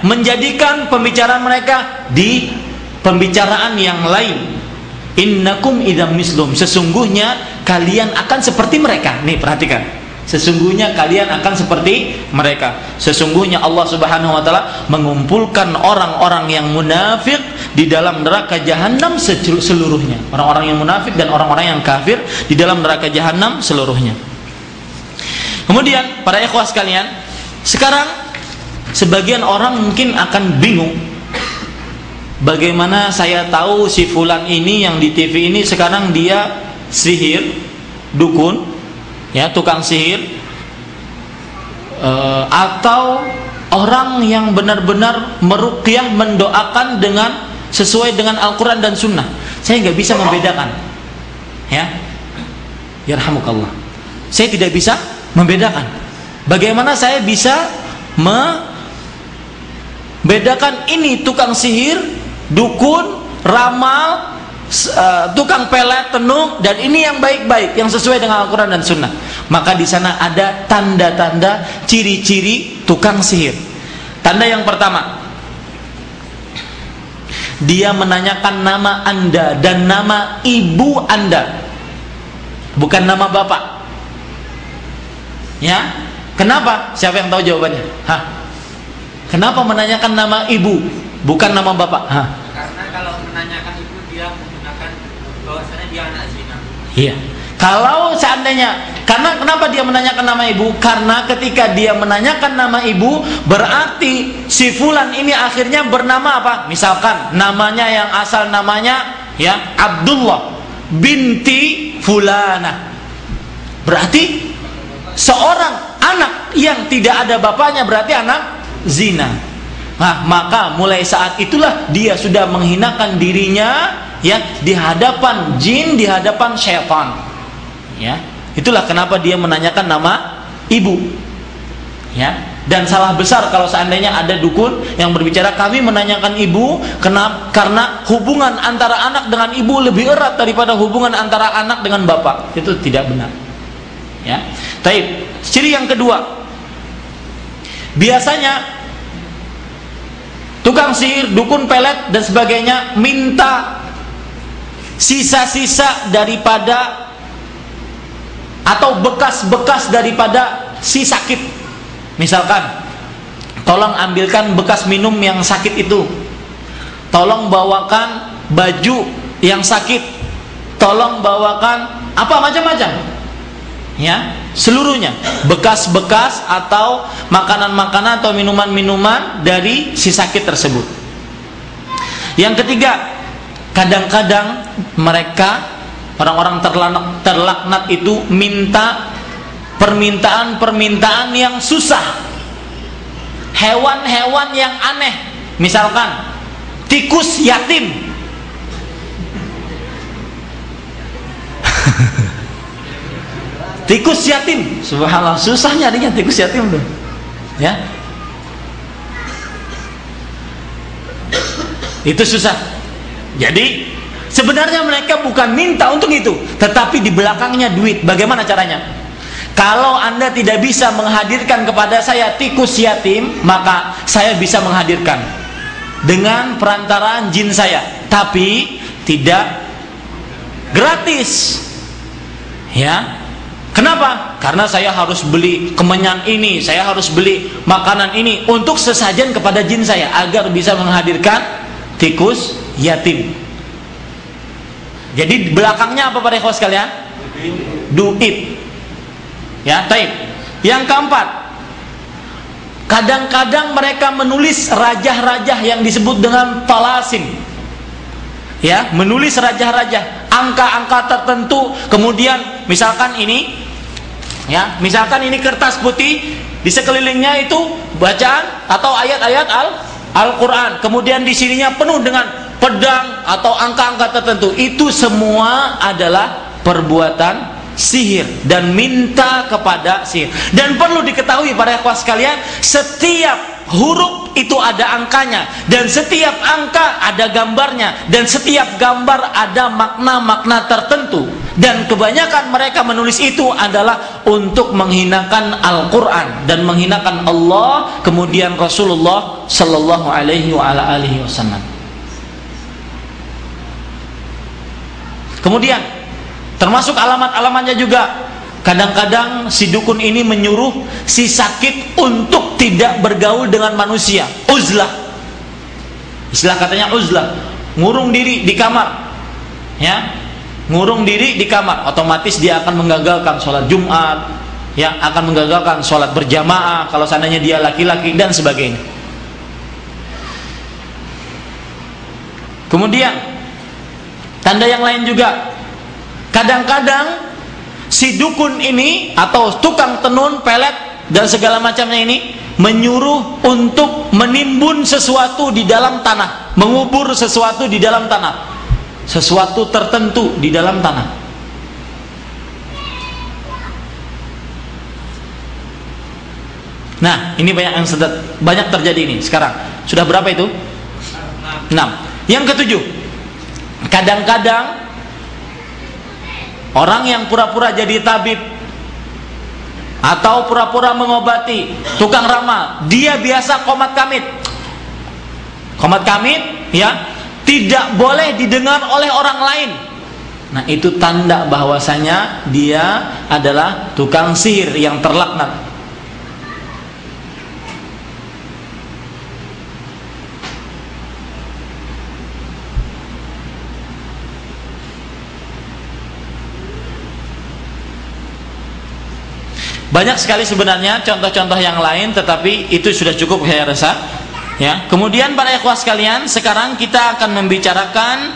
menjadikan pembicaraan mereka di pembicaraan yang lain. Innakum idzam mislum, sesungguhnya kalian akan seperti mereka. Nih perhatikan. Sesungguhnya kalian akan seperti mereka. Sesungguhnya Allah Subhanahu wa taala mengumpulkan orang-orang yang munafik di dalam neraka jahanam seluruhnya. Orang-orang yang munafik dan orang-orang yang kafir di dalam neraka jahanam seluruhnya. Kemudian para ikhwah sekalian, sekarang sebagian orang mungkin akan bingung. Bagaimana saya tahu si fulan ini yang di TV ini sekarang dia sihir, dukun, ya, tukang sihir, atau orang yang benar-benar meruqyah, mendoakan dengan sesuai dengan Al-Quran dan Sunnah. Saya nggak bisa membedakan, ya, yarhamukallah. Saya tidak bisa membedakan. Bagaimana saya bisa membedakan ini tukang sihir, dukun, ramal, tukang pelet, tenung, dan ini yang baik-baik, yang sesuai dengan Al-Quran dan Sunnah? Maka di sana ada tanda-tanda, ciri-ciri tukang sihir. Tanda yang pertama, dia menanyakan nama Anda dan nama ibu Anda, bukan nama bapak. Ya, kenapa? Siapa yang tahu jawabannya? Kenapa menanyakan nama ibu, bukan nama bapak? Karena kalau menanyakan ibu, dia menggunakan bahwasanya dia anak zina. Iya. Kalau seandainya, karena kenapa dia menanyakan nama ibu? Karena ketika dia menanyakan nama ibu, berarti si fulan ini akhirnya bernama apa? Misalkan namanya yang asal namanya ya Abdullah binti fulana. Berarti seorang anak yang tidak ada bapaknya berarti anak zina. Nah, maka mulai saat itulah dia sudah menghinakan dirinya, ya, di hadapan jin, di hadapan syaitan. Ya, itulah kenapa dia menanyakan nama ibu. Ya, dan salah besar kalau seandainya ada dukun yang berbicara kami menanyakan ibu karena hubungan antara anak dengan ibu lebih erat daripada hubungan antara anak dengan bapak. Itu tidak benar. Ya. Baik, ciri yang kedua. Biasanya tukang sihir, dukun, pelet dan sebagainya minta sisa-sisa daripada atau bekas-bekas daripada si sakit. Misalkan, tolong ambilkan bekas minum yang sakit itu, tolong bawakan baju yang sakit, tolong bawakan apa, macam-macam, ya, seluruhnya bekas-bekas atau makanan-makanan atau minuman-minuman dari si sakit tersebut. Yang ketiga, kadang-kadang mereka orang-orang terlaknat itu minta permintaan-permintaan yang susah, hewan-hewan yang aneh. Misalkan tikus yatim. Tikus yatim, subhanallah, susah nyarinya tikus yatim tuh, ya. Itu susah. Jadi sebenarnya mereka bukan minta untuk itu, tetapi di belakangnya duit. Bagaimana caranya? Kalau Anda tidak bisa menghadirkan kepada saya tikus yatim, maka saya bisa menghadirkan dengan perantaraan jin saya, tapi tidak gratis. Ya. Kenapa? Karena saya harus beli kemenyan ini, saya harus beli makanan ini untuk sesajen kepada jin saya agar bisa menghadirkan tikus yatim. Jadi belakangnya apa para ikhwas sekalian? do it. Ya, taib. Yang keempat, kadang-kadang mereka menulis rajah-rajah yang disebut dengan talasim. Ya, menulis rajah-rajah, angka-angka tertentu, kemudian misalkan ini, ya, misalkan ini kertas putih, di sekelilingnya itu bacaan atau ayat-ayat Al-Quran, kemudian di sininya penuh dengan pedang atau angka-angka tertentu. Itu semua adalah perbuatan sihir dan minta kepada sihir. Dan perlu diketahui para ikhwah sekalian, setiap huruf itu ada angkanya, dan setiap angka ada gambarnya, dan setiap gambar ada makna-makna tertentu. Dan kebanyakan mereka menulis itu adalah untuk menghinakan Al-Quran dan menghinakan Allah, kemudian Rasulullah Sallallahu Alaihi Wasallam. Kemudian termasuk alamat-alamatnya juga, kadang-kadang si dukun ini menyuruh si sakit untuk tidak bergaul dengan manusia. Uzlah, istilah katanya uzlah, ngurung diri di kamar, ya, ngurung diri di kamar. Otomatis dia akan menggagalkan sholat Jumat, ya, akan menggagalkan sholat berjamaah kalau seandainya dia laki-laki dan sebagainya. Kemudian tanda yang lain juga, kadang-kadang si dukun ini atau tukang tenun, pelet dan segala macamnya ini menyuruh untuk menimbun sesuatu di dalam tanah, mengubur sesuatu di dalam tanah, sesuatu tertentu di dalam tanah. Nah, ini banyak terjadi ini sekarang. Sudah berapa itu? 6. Yang ketujuh, kadang-kadang orang yang pura-pura jadi tabib atau pura-pura mengobati, tukang ramal, dia biasa qomat kamit. Qomat kamit, ya, tidak boleh didengar oleh orang lain. Nah, itu tanda bahwasanya dia adalah tukang sihir yang terlaknat. Banyak sekali sebenarnya contoh-contoh yang lain, tetapi itu sudah cukup saya rasa. Ya. Kemudian para ikhwah sekalian, sekarang kita akan membicarakan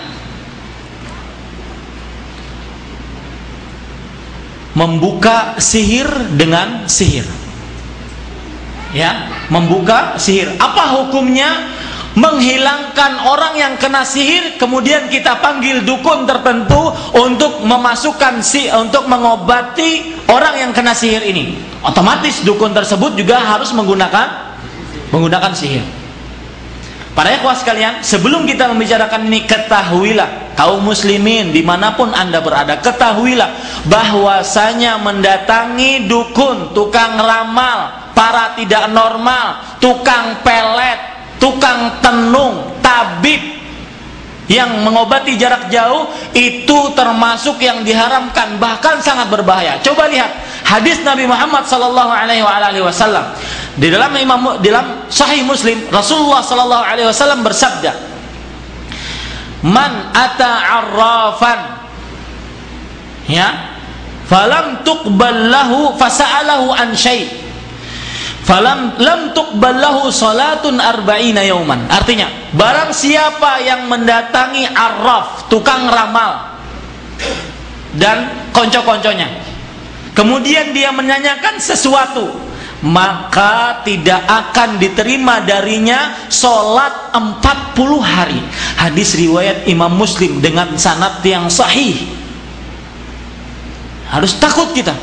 membuka sihir dengan sihir. Ya, membuka sihir. Apa hukumnya? Menghilangkan orang yang kena sihir, kemudian kita panggil dukun tertentu untuk memasukkan untuk mengobati orang yang kena sihir ini. Otomatis dukun tersebut juga harus menggunakan sihir. Para ikhwah sekalian, sebelum kita membicarakan ini, ketahuilah kaum muslimin dimanapun anda berada, ketahuilah bahwasanya mendatangi dukun, tukang ramal, para tidak normal, tukang pelet, tukang tenung, tabib yang mengobati jarak jauh, itu termasuk yang diharamkan, bahkan sangat berbahaya. Coba lihat hadis Nabi Muhammad sallallahu alaihi wasallam di dalam Sahih Muslim. Rasulullah sallallahu alaihi wasallam bersabda, "Man ata arrafan, ya, falam tuqbal lahu fasa'alahu an syai', lam tuqbal lahu salatun arba'ina yauman." Artinya, barang siapa yang mendatangi arraf, tukang ramal dan konco-konconya, kemudian dia menanyakan sesuatu, maka tidak akan diterima darinya salat 40 hari. Hadis riwayat Imam Muslim dengan sanad yang sahih. Harus takut kita.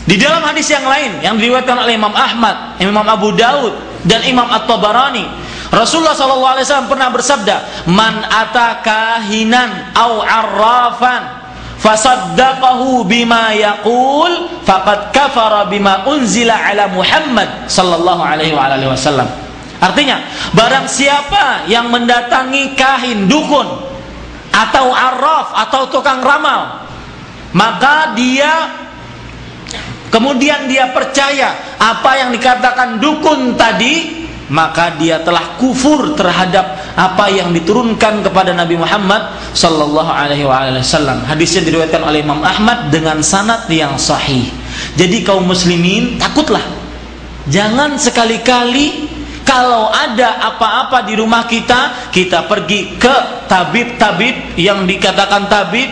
Di dalam hadis yang lain yang diriwayatkan oleh Imam Ahmad, Imam Abu Daud dan Imam At-Tabarani, Rasulullah SAW pernah bersabda, "Man ataka hinan au arrafan fasaddaqahu bima yaqul faqad kafara bima unzila ala Muhammad sallallahu alaihi wasallam." Artinya, barang siapa yang mendatangi kahin, dukun atau arraf atau tukang ramal, maka kemudian dia percaya apa yang dikatakan dukun tadi, maka dia telah kufur terhadap apa yang diturunkan kepada Nabi Muhammad sallallahu alaihi wasallam. Hadisnya diriwayatkan oleh Imam Ahmad dengan sanad yang sahih. Jadi kaum muslimin, takutlah. Jangan sekali-kali kalau ada apa-apa di rumah kita, kita pergi ke tabib-tabib yang dikatakan tabib,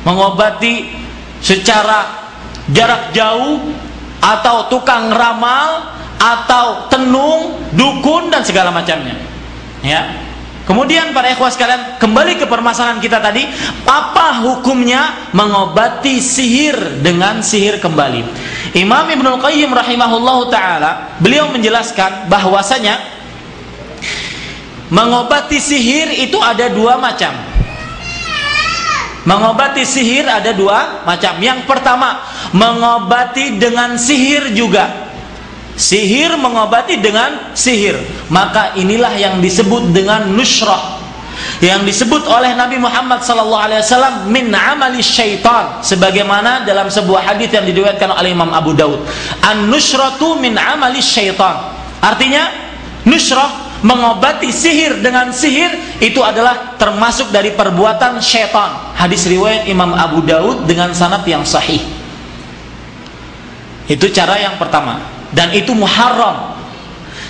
mengobati secara jarak jauh, atau tukang ramal, atau tenung, dukun, dan segala macamnya. Ya. Kemudian para ikhwah sekalian, kembali ke permasalahan kita tadi, apa hukumnya mengobati sihir dengan sihir kembali? Imam Ibnul Qayyim rahimahullahu taala, beliau menjelaskan bahwasanya mengobati sihir itu ada dua macam. Mengobati sihir ada dua macam. Yang pertama, mengobati dengan sihir juga. Sihir mengobati dengan sihir. Maka inilah yang disebut dengan nushrah. Yang disebut oleh Nabi Muhammad SAW min amali syaitan. Sebagaimana dalam sebuah hadis yang diriwayatkan oleh Imam Abu Daud. An-nushratu min amali syaitan. Artinya, nushrah, mengobati sihir dengan sihir, itu adalah termasuk dari perbuatan syaitan. Hadis riwayat Imam Abu Daud dengan sanad yang sahih. Itu cara yang pertama, dan itu muharram.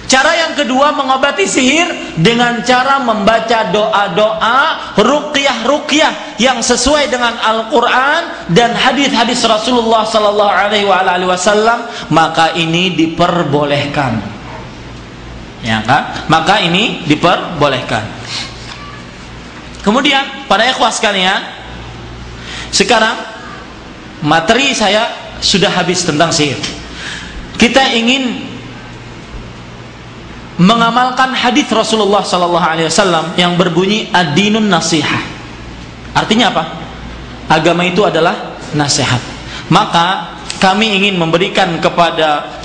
Cara yang kedua, mengobati sihir dengan cara membaca doa-doa, ruqyah-ruqyah yang sesuai dengan Al-Quran dan hadis-hadis Rasulullah SAW, maka ini diperbolehkan. Ya kan? Maka ini diperbolehkan. Kemudian para ikhwah sekalian, sekarang materi saya sudah habis tentang sihir. Kita ingin mengamalkan hadis Rasulullah SAW yang berbunyi ad-dinun nasihah. Artinya apa? Agama itu adalah nasihat. Maka kami ingin memberikan kepada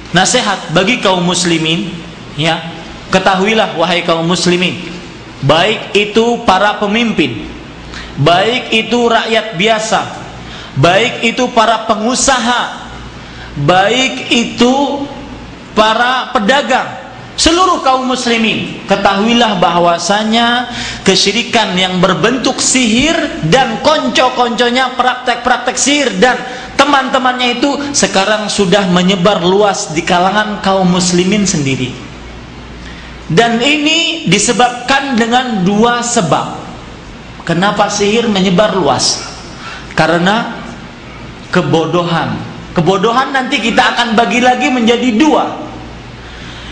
nasihat bagi kaum muslimin, ya. Ketahuilah wahai kaum muslimin, baik itu para pemimpin, baik itu rakyat biasa, baik itu para pengusaha, baik itu para pedagang, seluruh kaum muslimin, ketahuilah bahwasanya kesyirikan yang berbentuk sihir dan konco-konconya praktek-praktek sihir dan teman-temannya itu sekarang sudah menyebar luas di kalangan kaum muslimin sendiri. Dan ini disebabkan dengan dua sebab. Kenapa sihir menyebar luas? Karena kebodohan. Kebodohan nanti kita akan bagi lagi menjadi dua.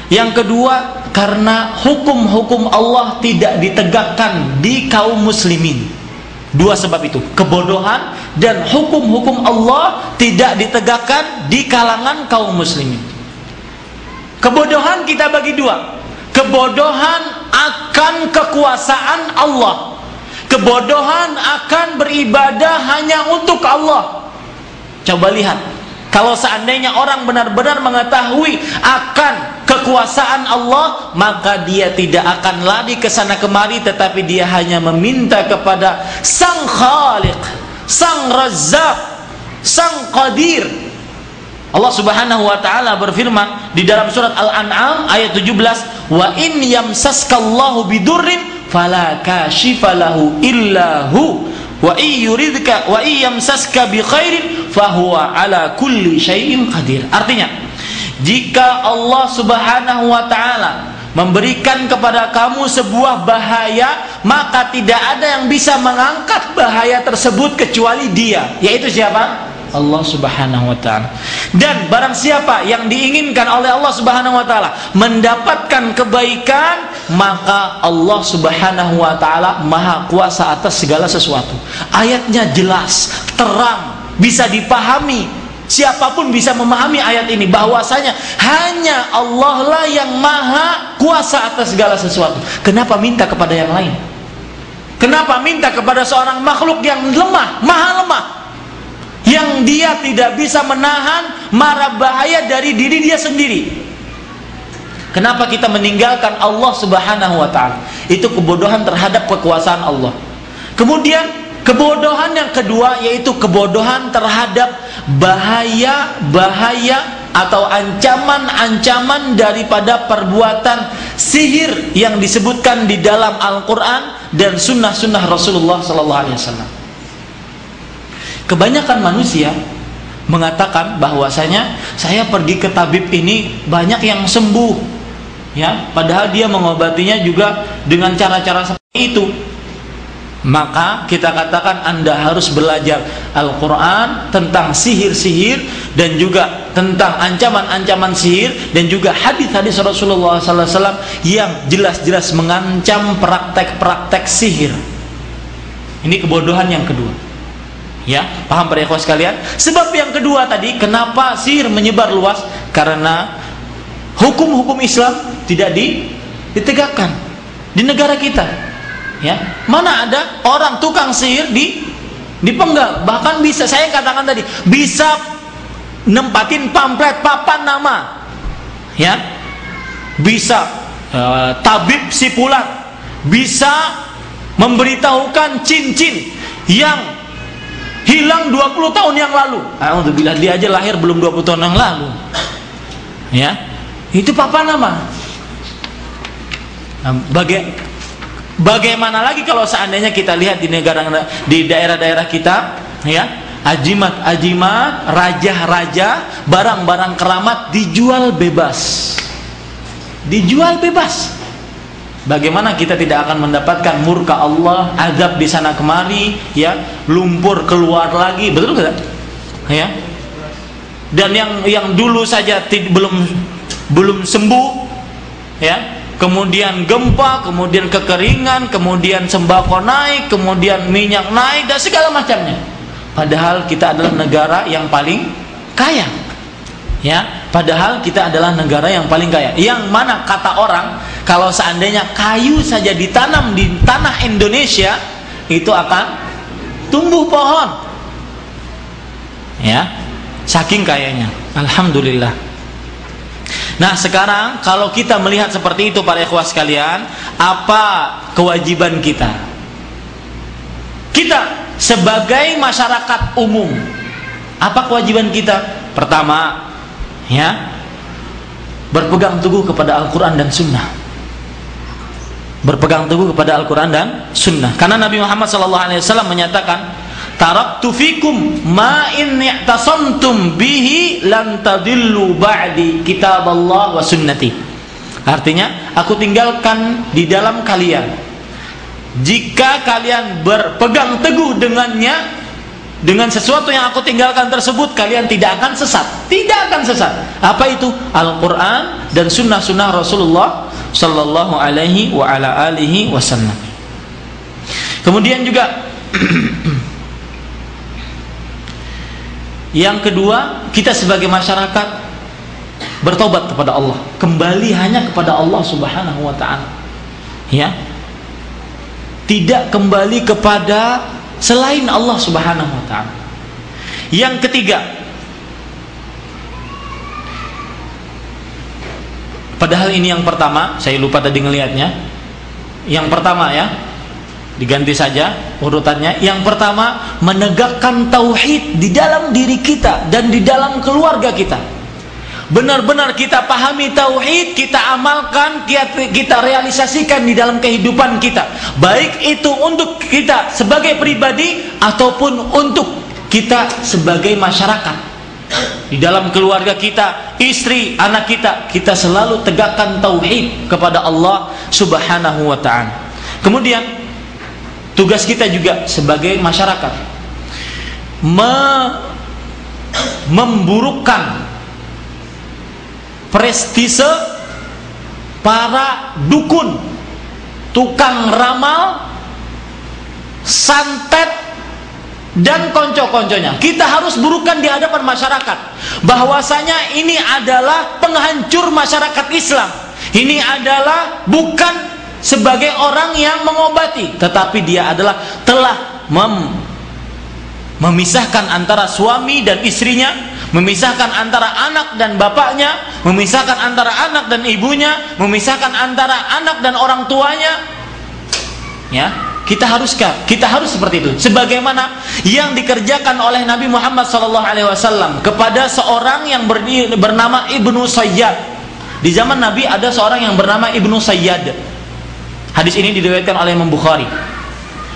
Yang kedua, karena hukum-hukum Allah tidak ditegakkan di kaum muslimin. Dua sebab itu, kebodohan dan hukum-hukum Allah tidak ditegakkan di kalangan kaum muslimin. Kebodohan kita bagi dua. Kebodohan akan kekuasaan Allah, kebodohan akan beribadah hanya untuk Allah. Coba lihat, kalau seandainya orang benar-benar mengetahui akan kekuasaan Allah, maka dia tidak akan lari ke sana kemari, tetapi dia hanya meminta kepada Sang Khaliq, Sang Razzaq, Sang Qadir. Allah Subhanahu wa taala berfirman di dalam surat Al-An'am ayat 17, "Wa in yamsaskallahu bidurrin fala kashifa lahu illa hu wa yuridka wa yamsaska bi khairin fahuwa ala kulli syai'in qadir." Artinya, jika Allah Subhanahu wa taala memberikan kepada kamu sebuah bahaya, maka tidak ada yang bisa mengangkat bahaya tersebut kecuali Dia, yaitu siapa? Allah Subhanahu wa taala. Dan barang siapa yang diinginkan oleh Allah Subhanahu wa taala mendapatkan kebaikan, maka Allah Subhanahu wa taala Maha Kuasa atas segala sesuatu. Ayatnya jelas, terang, bisa dipahami. Siapapun bisa memahami ayat ini, bahwasanya hanya Allah lah yang Maha Kuasa atas segala sesuatu. Kenapa minta kepada yang lain? Kenapa minta kepada seorang makhluk yang lemah, maha lemah, yang dia tidak bisa menahan mara bahaya dari diri dia sendiri? Kenapa kita meninggalkan Allah Subhanahu wa taala? Itu kebodohan terhadap kekuasaan Allah. Kemudian kebodohan yang kedua, yaitu kebodohan terhadap bahaya-bahaya atau ancaman-ancaman daripada perbuatan sihir yang disebutkan di dalam Al-Quran dan sunnah-sunnah Rasulullah SAW. Kebanyakan manusia mengatakan bahwasanya saya pergi ke tabib ini banyak yang sembuh, ya, padahal dia mengobatinya juga dengan cara-cara seperti itu. Maka kita katakan Anda harus belajar Al-Quran tentang sihir-sihir dan juga tentang ancaman-ancaman sihir dan juga hadis-hadis Rasulullah SAW yang jelas-jelas mengancam praktek-praktek sihir. Ini kebodohan yang kedua. Ya, paham para ikhwas sekalian? Sebab yang kedua tadi, kenapa sihir menyebar luas? Karena hukum-hukum Islam tidak ditegakkan di negara kita. Ya, mana ada orang tukang sihir dipenggal, bahkan bisa, saya katakan tadi, bisa nempatin pamflet papan nama, ya, bisa tabib sipulan, bisa memberitahukan cincin yang hilang 20 tahun yang lalu. Alhamdulillah, dia aja lahir belum 20 tahun yang lalu, ya, itu papan nama. Bagaimana lagi kalau seandainya kita lihat di daerah-daerah kita, ya, ajimat-ajimat, raja-raja, barang-barang keramat dijual bebas. Dijual bebas. Bagaimana kita tidak akan mendapatkan murka Allah, azab di sana kemari, ya, lumpur keluar lagi, betul tidak? Ya. Dan yang dulu saja belum sembuh, ya, kemudian gempa, kemudian kekeringan, kemudian sembako naik, kemudian minyak naik dan segala macamnya. Padahal kita adalah negara yang paling kaya. Ya, padahal kita adalah negara yang paling kaya. Yang mana kata orang, kalau seandainya kayu saja ditanam di tanah Indonesia, itu akan tumbuh pohon. Ya, saking kayanya. Alhamdulillah. Nah, sekarang kalau kita melihat seperti itu para ikhwah sekalian, apa kewajiban kita? Kita sebagai masyarakat umum, apa kewajiban kita? Pertama, ya, berpegang teguh kepada Al-Quran dan Sunnah. Berpegang teguh kepada Al-Quran dan Sunnah. Karena Nabi Muhammad SAW menyatakan, taraktu fikum ma in i'tasamtum bihi lan tadillu ba'di kitaballah wa sunnati. Artinya, aku tinggalkan di dalam kalian, jika kalian berpegang teguh dengannya, dengan sesuatu yang aku tinggalkan tersebut, kalian tidak akan sesat. Tidak akan sesat. Apa itu? Al-Quran dan sunnah-sunnah Rasulullah sallallahu alaihi wa ala alihi wasallam. Kemudian juga yang kedua, kita sebagai masyarakat bertobat kepada Allah, kembali hanya kepada Allah Subhanahu wa ta'ala, ya, tidak kembali kepada selain Allah Subhanahu wa ta'ala. Yang ketiga, padahal ini yang pertama, saya lupa tadi ngelihatnya. Yang pertama, ya, diganti saja urutannya. Yang pertama, menegakkan tauhid di dalam diri kita dan di dalam keluarga kita. Benar-benar kita pahami tauhid, kita amalkan, kita realisasikan di dalam kehidupan kita, baik itu untuk kita sebagai pribadi ataupun untuk kita sebagai masyarakat. Di dalam keluarga kita, istri, anak kita selalu tegakkan tauhid kepada Allah Subhanahu wa ta'ala. Kemudian tugas kita juga sebagai masyarakat memburukkan prestise para dukun, tukang ramal, santet, dan konco-konconya. Kita harus burukan di hadapan masyarakat bahwasanya ini adalah penghancur masyarakat Islam. Ini adalah bukan sebagai orang yang mengobati, tetapi dia adalah telah memisahkan antara suami dan istrinya, memisahkan antara anak dan bapaknya, memisahkan antara anak dan ibunya, memisahkan antara anak dan orang tuanya. Ya, Kita harus seperti itu. Sebagaimana yang dikerjakan oleh Nabi Muhammad SAW kepada seorang yang bernama Ibnu Sayyad. Di zaman Nabi ada seorang yang bernama Ibnu Sayyad. Hadis ini diriwayatkan oleh Imam Bukhari.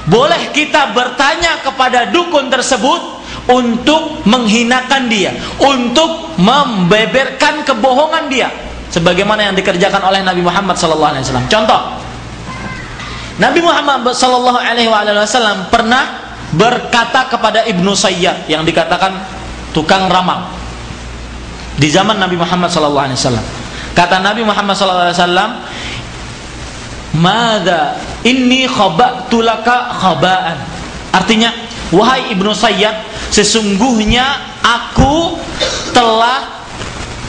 Boleh kita bertanya kepada dukun tersebut untuk menghinakan dia, untuk membeberkan kebohongan dia, sebagaimana yang dikerjakan oleh Nabi Muhammad SAW. Contoh, Nabi Muhammad SAW pernah berkata kepada Ibnu Sayyad yang dikatakan tukang ramal di zaman Nabi Muhammad SAW. Kata Nabi Muhammad SAW, "Madza inni khaba'tu laka khaba'an." Artinya, wahai Ibnu Sayyad, sesungguhnya aku telah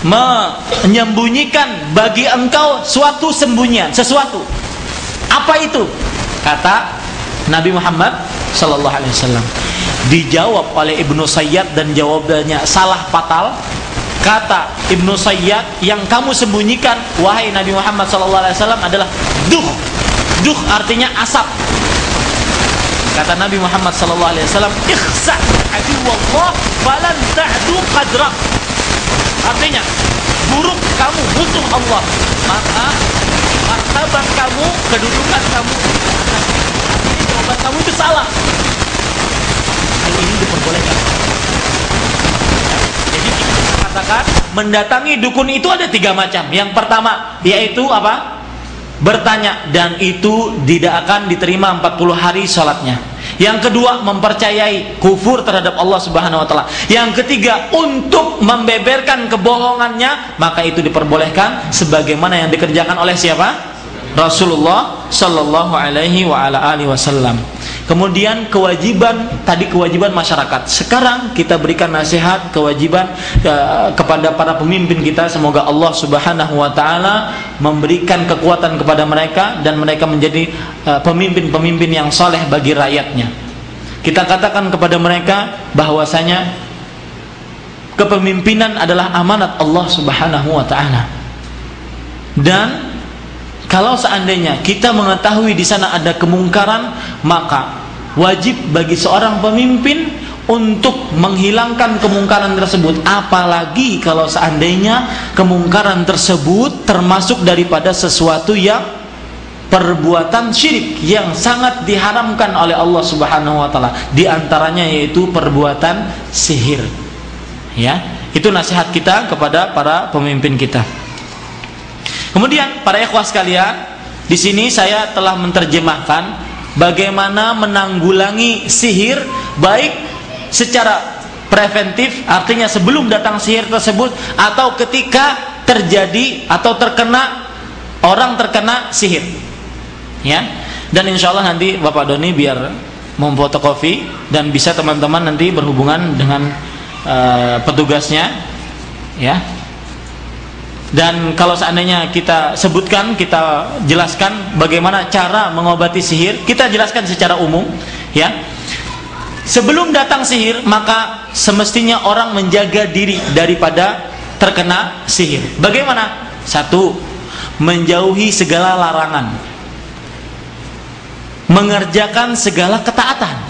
menyembunyikan bagi engkau suatu sembunyian, sesuatu. Apa itu? Kata Nabi Muhammad sallallahu alaihi wasallam. Dijawab oleh Ibnu Sayyad dan jawabannya salah fatal. Kata Ibnu Sayyad, yang kamu sembunyikan wahai Nabi Muhammad sallallahu alaihi wasallam adalah duh. Duh artinya asap. Kata Nabi Muhammad sallallahu alaihi wasallam, "Ikhsa aduwallah falan ta'du qadrak." Artinya, buruk kamu musuh Allah, maka martabat kamu, kedudukan kamu, artinya jawaban kamu itu salah. Hal ini diperbolehkan. Jadi kita katakan mendatangi dukun itu ada 3 macam. Yang pertama yaitu apa? Bertanya, dan itu tidak akan diterima 40 hari sholatnya. Yang kedua, mempercayai kufur terhadap Allah Subhanahu wa taala. Yang ketiga, untuk membeberkan kebohongannya, maka itu diperbolehkan sebagaimana yang dikerjakan oleh siapa? Rasulullah sallallahu alaihi wa ala alihi wasallam. Kemudian kewajiban masyarakat. Sekarang kita berikan nasihat kewajiban kepada para pemimpin kita. Semoga Allah Subhanahu wa taala memberikan kekuatan kepada mereka dan mereka menjadi pemimpin-pemimpin yang saleh bagi rakyatnya. Kita katakan kepada mereka bahwasanya kepemimpinan adalah amanat Allah Subhanahu wa taala. Dan kalau seandainya kita mengetahui di sana ada kemungkaran, maka wajib bagi seorang pemimpin untuk menghilangkan kemungkaran tersebut. Apalagi kalau seandainya kemungkaran tersebut termasuk daripada sesuatu yang perbuatan syirik yang sangat diharamkan oleh Allah Subhanahu wa taala. Di antaranya yaitu perbuatan sihir. Ya, itu nasihat kita kepada para pemimpin kita. Kemudian para ikhwah sekalian, di sini saya telah menerjemahkan bagaimana menanggulangi sihir baik secara preventif, artinya sebelum datang sihir tersebut, atau ketika terjadi atau orang terkena sihir. Ya. Dan insya Allah nanti Bapak Doni biar memfotokopi dan bisa teman-teman nanti berhubungan dengan petugasnya, ya. Dan kalau seandainya kita sebutkan, kita jelaskan bagaimana cara mengobati sihir, kita jelaskan secara umum, ya. Sebelum datang sihir, maka semestinya orang menjaga diri daripada terkena sihir. Bagaimana? 1. Menjauhi segala larangan, mengerjakan segala ketaatan.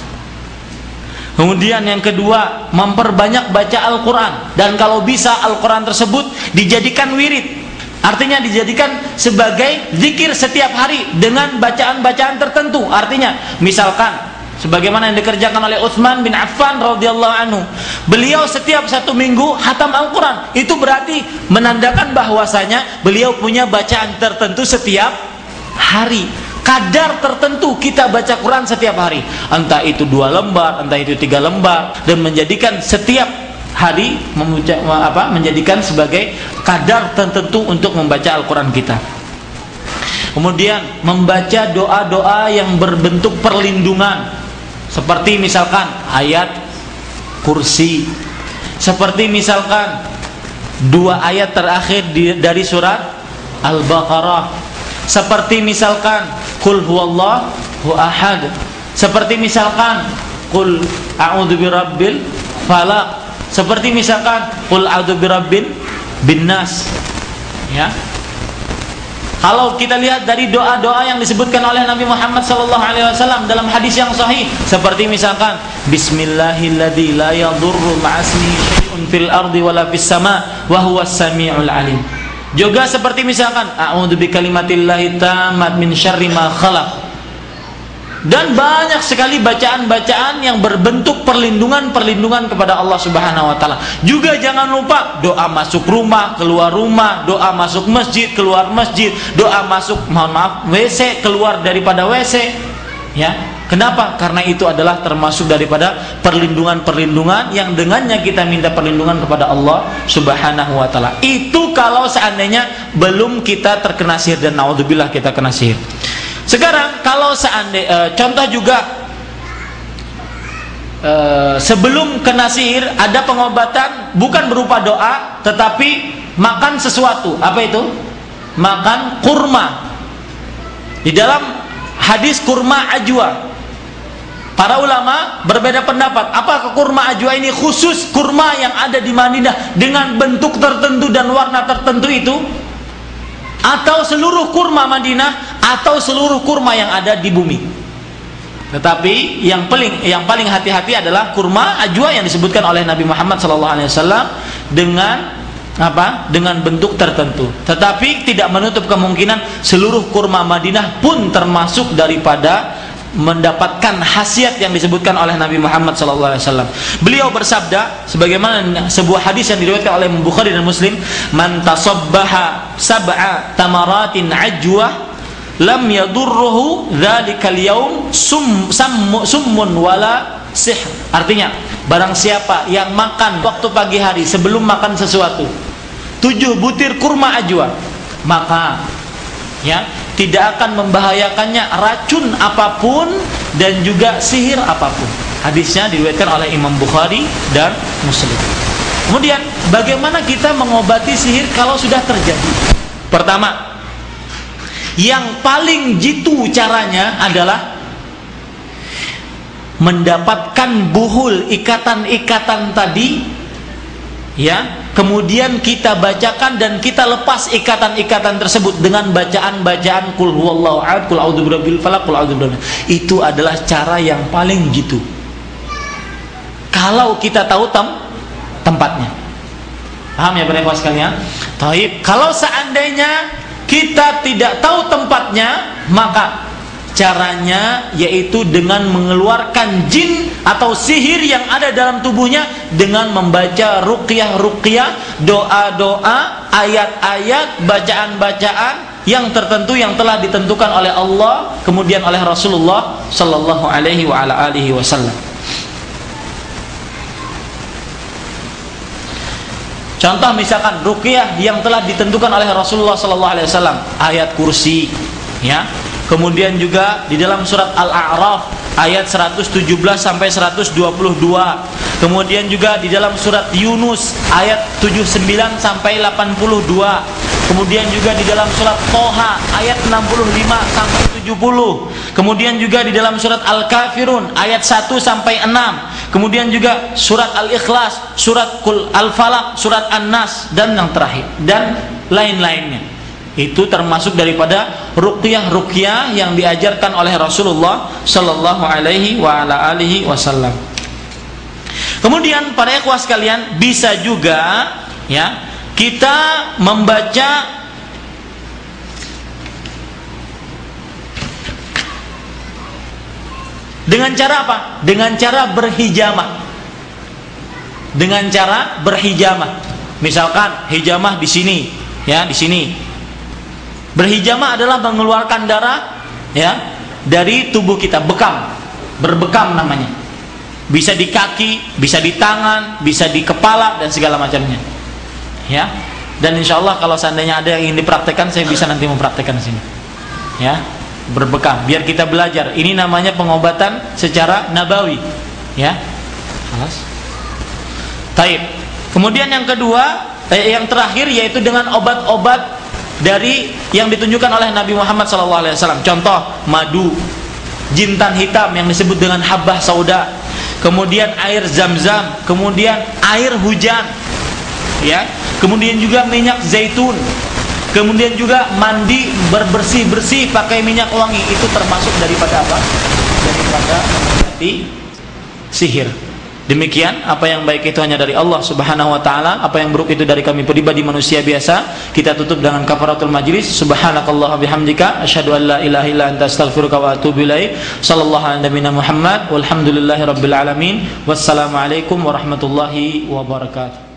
Kemudian yang kedua, memperbanyak baca Al-Quran. Dan kalau bisa Al-Quran tersebut dijadikan wirid, artinya dijadikan sebagai zikir setiap hari dengan bacaan-bacaan tertentu. Artinya misalkan sebagaimana yang dikerjakan oleh Utsman bin Affan radhiyallahu anhu, beliau setiap 1 minggu khatam Al-Quran. Itu berarti menandakan bahwasanya beliau punya bacaan tertentu setiap hari. Kadar tertentu kita baca Quran setiap hari, entah itu 2 lembar, entah itu 3 lembar, dan menjadikan setiap hari menjadikan sebagai kadar tertentu untuk membaca Al-Quran kita. Kemudian membaca doa-doa yang berbentuk perlindungan, seperti misalkan ayat kursi, seperti misalkan 2 ayat terakhir dari surat Al-Baqarah, seperti misalkan Qul huwallahu ahad, seperti misalkan Qul a'udzu birabbil falaq, seperti misalkan Qul a'udzu birabbin binnas, ya. Kalau kita lihat dari doa-doa yang disebutkan oleh Nabi Muhammad SAW dalam hadis yang sahih, seperti misalkan Bismillahilladzi la yadurru ma'asmihi syai'un fil ardi wala fis sama wa huwas samiul alim. Juga seperti misalkan a'udzu bikalimatillahi tammat min syarri ma khalaq. Dan banyak sekali bacaan-bacaan yang berbentuk perlindungan kepada Allah Subhanahu wa taala. Juga jangan lupa doa masuk rumah, keluar rumah, doa masuk masjid, keluar masjid, doa masuk WC, keluar daripada WC. Ya. Kenapa? Karena itu adalah termasuk daripada perlindungan-perlindungan yang dengannya kita minta perlindungan kepada Allah Subhanahu wa taala. Itu kalau seandainya belum kita terkena sihir, dan naudzubillah kita kena sihir. Sekarang kalau seandainya contoh juga sebelum kena sihir ada pengobatan bukan berupa doa tetapi makan sesuatu. Apa itu? Makan kurma. Di dalam hadis kurma ajwa, para ulama berbeda pendapat. Apakah kurma ajwa ini khusus kurma yang ada di Madinah dengan bentuk tertentu dan warna tertentu itu, atau seluruh kurma Madinah, atau seluruh kurma yang ada di bumi? Tetapi yang paling hati-hati adalah kurma ajwa yang disebutkan oleh Nabi Muhammad SAW dengan apa? Dengan bentuk tertentu. Tetapi tidak menutup kemungkinan seluruh kurma Madinah pun termasuk daripada mendapatkan khasiat yang disebutkan oleh Nabi Muhammad SAW. Beliau bersabda sebagaimana sebuah hadis yang diriwayatkan oleh Bukhari dan Muslim, "Man tasabbaha sab'a tamaratin ajwa lam yadurruhu dzalikal yaum summun wala sihr." Artinya, barang siapa yang makan waktu pagi hari sebelum makan sesuatu 7 butir kurma ajwa, maka ya tidak akan membahayakannya racun apapun dan juga sihir apapun. Hadisnya diriwayatkan oleh Imam Bukhari dan Muslim. Kemudian bagaimana kita mengobati sihir kalau sudah terjadi? Pertama, yang paling jitu caranya adalah mendapatkan buhul, ikatan-ikatan tadi, ya, kemudian kita bacakan dan kita lepas ikatan-ikatan tersebut dengan bacaan-bacaan kul huwallahu ahad, kul a'udzu birabbil falaq, kul a'udzu birabbil. Itu adalah cara yang paling jitu kalau kita tahu tempatnya. Paham ya para ikhwan sekalian? Taib. Kalau seandainya kita tidak tahu tempatnya, maka caranya yaitu dengan mengeluarkan jin atau sihir yang ada dalam tubuhnya dengan membaca ruqyah-ruqyah, doa-doa, ayat-ayat, bacaan-bacaan yang tertentu yang telah ditentukan oleh Allah kemudian oleh Rasulullah sallallahu alaihi wa ala alihi wasallam. Contoh misalkan ruqyah yang telah ditentukan oleh Rasulullah sallallahu alaihi wasallam, ayat kursi, ya. Kemudian juga di dalam surat Al-A'raf ayat 117 sampai 122. Kemudian juga di dalam surat Yunus ayat 79 sampai 82. Kemudian juga di dalam surat Toha ayat 65 sampai 70. Kemudian juga di dalam surat Al-Kafirun ayat 1 sampai 6. Kemudian juga surat Al-Ikhlas, surat Al-Falaq, surat An-Nas, dan yang terakhir dan lain-lainnya. Itu termasuk daripada ruqyah-ruqyah yang diajarkan oleh Rasulullah sallallahu alaihi wa ala alihi wasallam. Kemudian para ikhwah sekalian, bisa juga ya kita membaca dengan cara apa? Dengan cara berhijamah. Dengan cara berhijamah. Misalkan hijamah di sini, ya, di sini. Berhijamah adalah mengeluarkan darah, ya, dari tubuh kita, bekam, berbekam namanya. Bisa di kaki, bisa di tangan, bisa di kepala dan segala macamnya, ya. Dan insya Allah kalau seandainya ada yang ingin dipraktekkan, saya bisa nanti mempraktekkan di sini, ya, berbekam. Biar kita belajar. Ini namanya pengobatan secara nabawi, ya. Alas. Taib. Kemudian yang kedua, yang terakhir yaitu dengan obat-obat dari yang ditunjukkan oleh Nabi Muhammad SAW. Contoh madu, jintan hitam yang disebut dengan habbah sauda, kemudian air zam-zam, kemudian air hujan, ya, kemudian juga minyak zaitun, Kemudian juga mandi berbersih-bersih pakai minyak wangi, itu termasuk daripada apa? Daripada hati sihir. Demikian, apa yang baik itu hanya dari Allah Subhanahu wa taala, apa yang buruk itu dari kami pribadi manusia biasa. Kita tutup dengan kafaratul majlis. Subhanakallah bihamdika asyhadu an la ilaha illa anta astaghfiruka wa atubu ilaik. Sallallahu ala nabiyina Muhammad walhamdulillahirabbil alamin. Wassalamualaikum warahmatullahi wabarakatuh.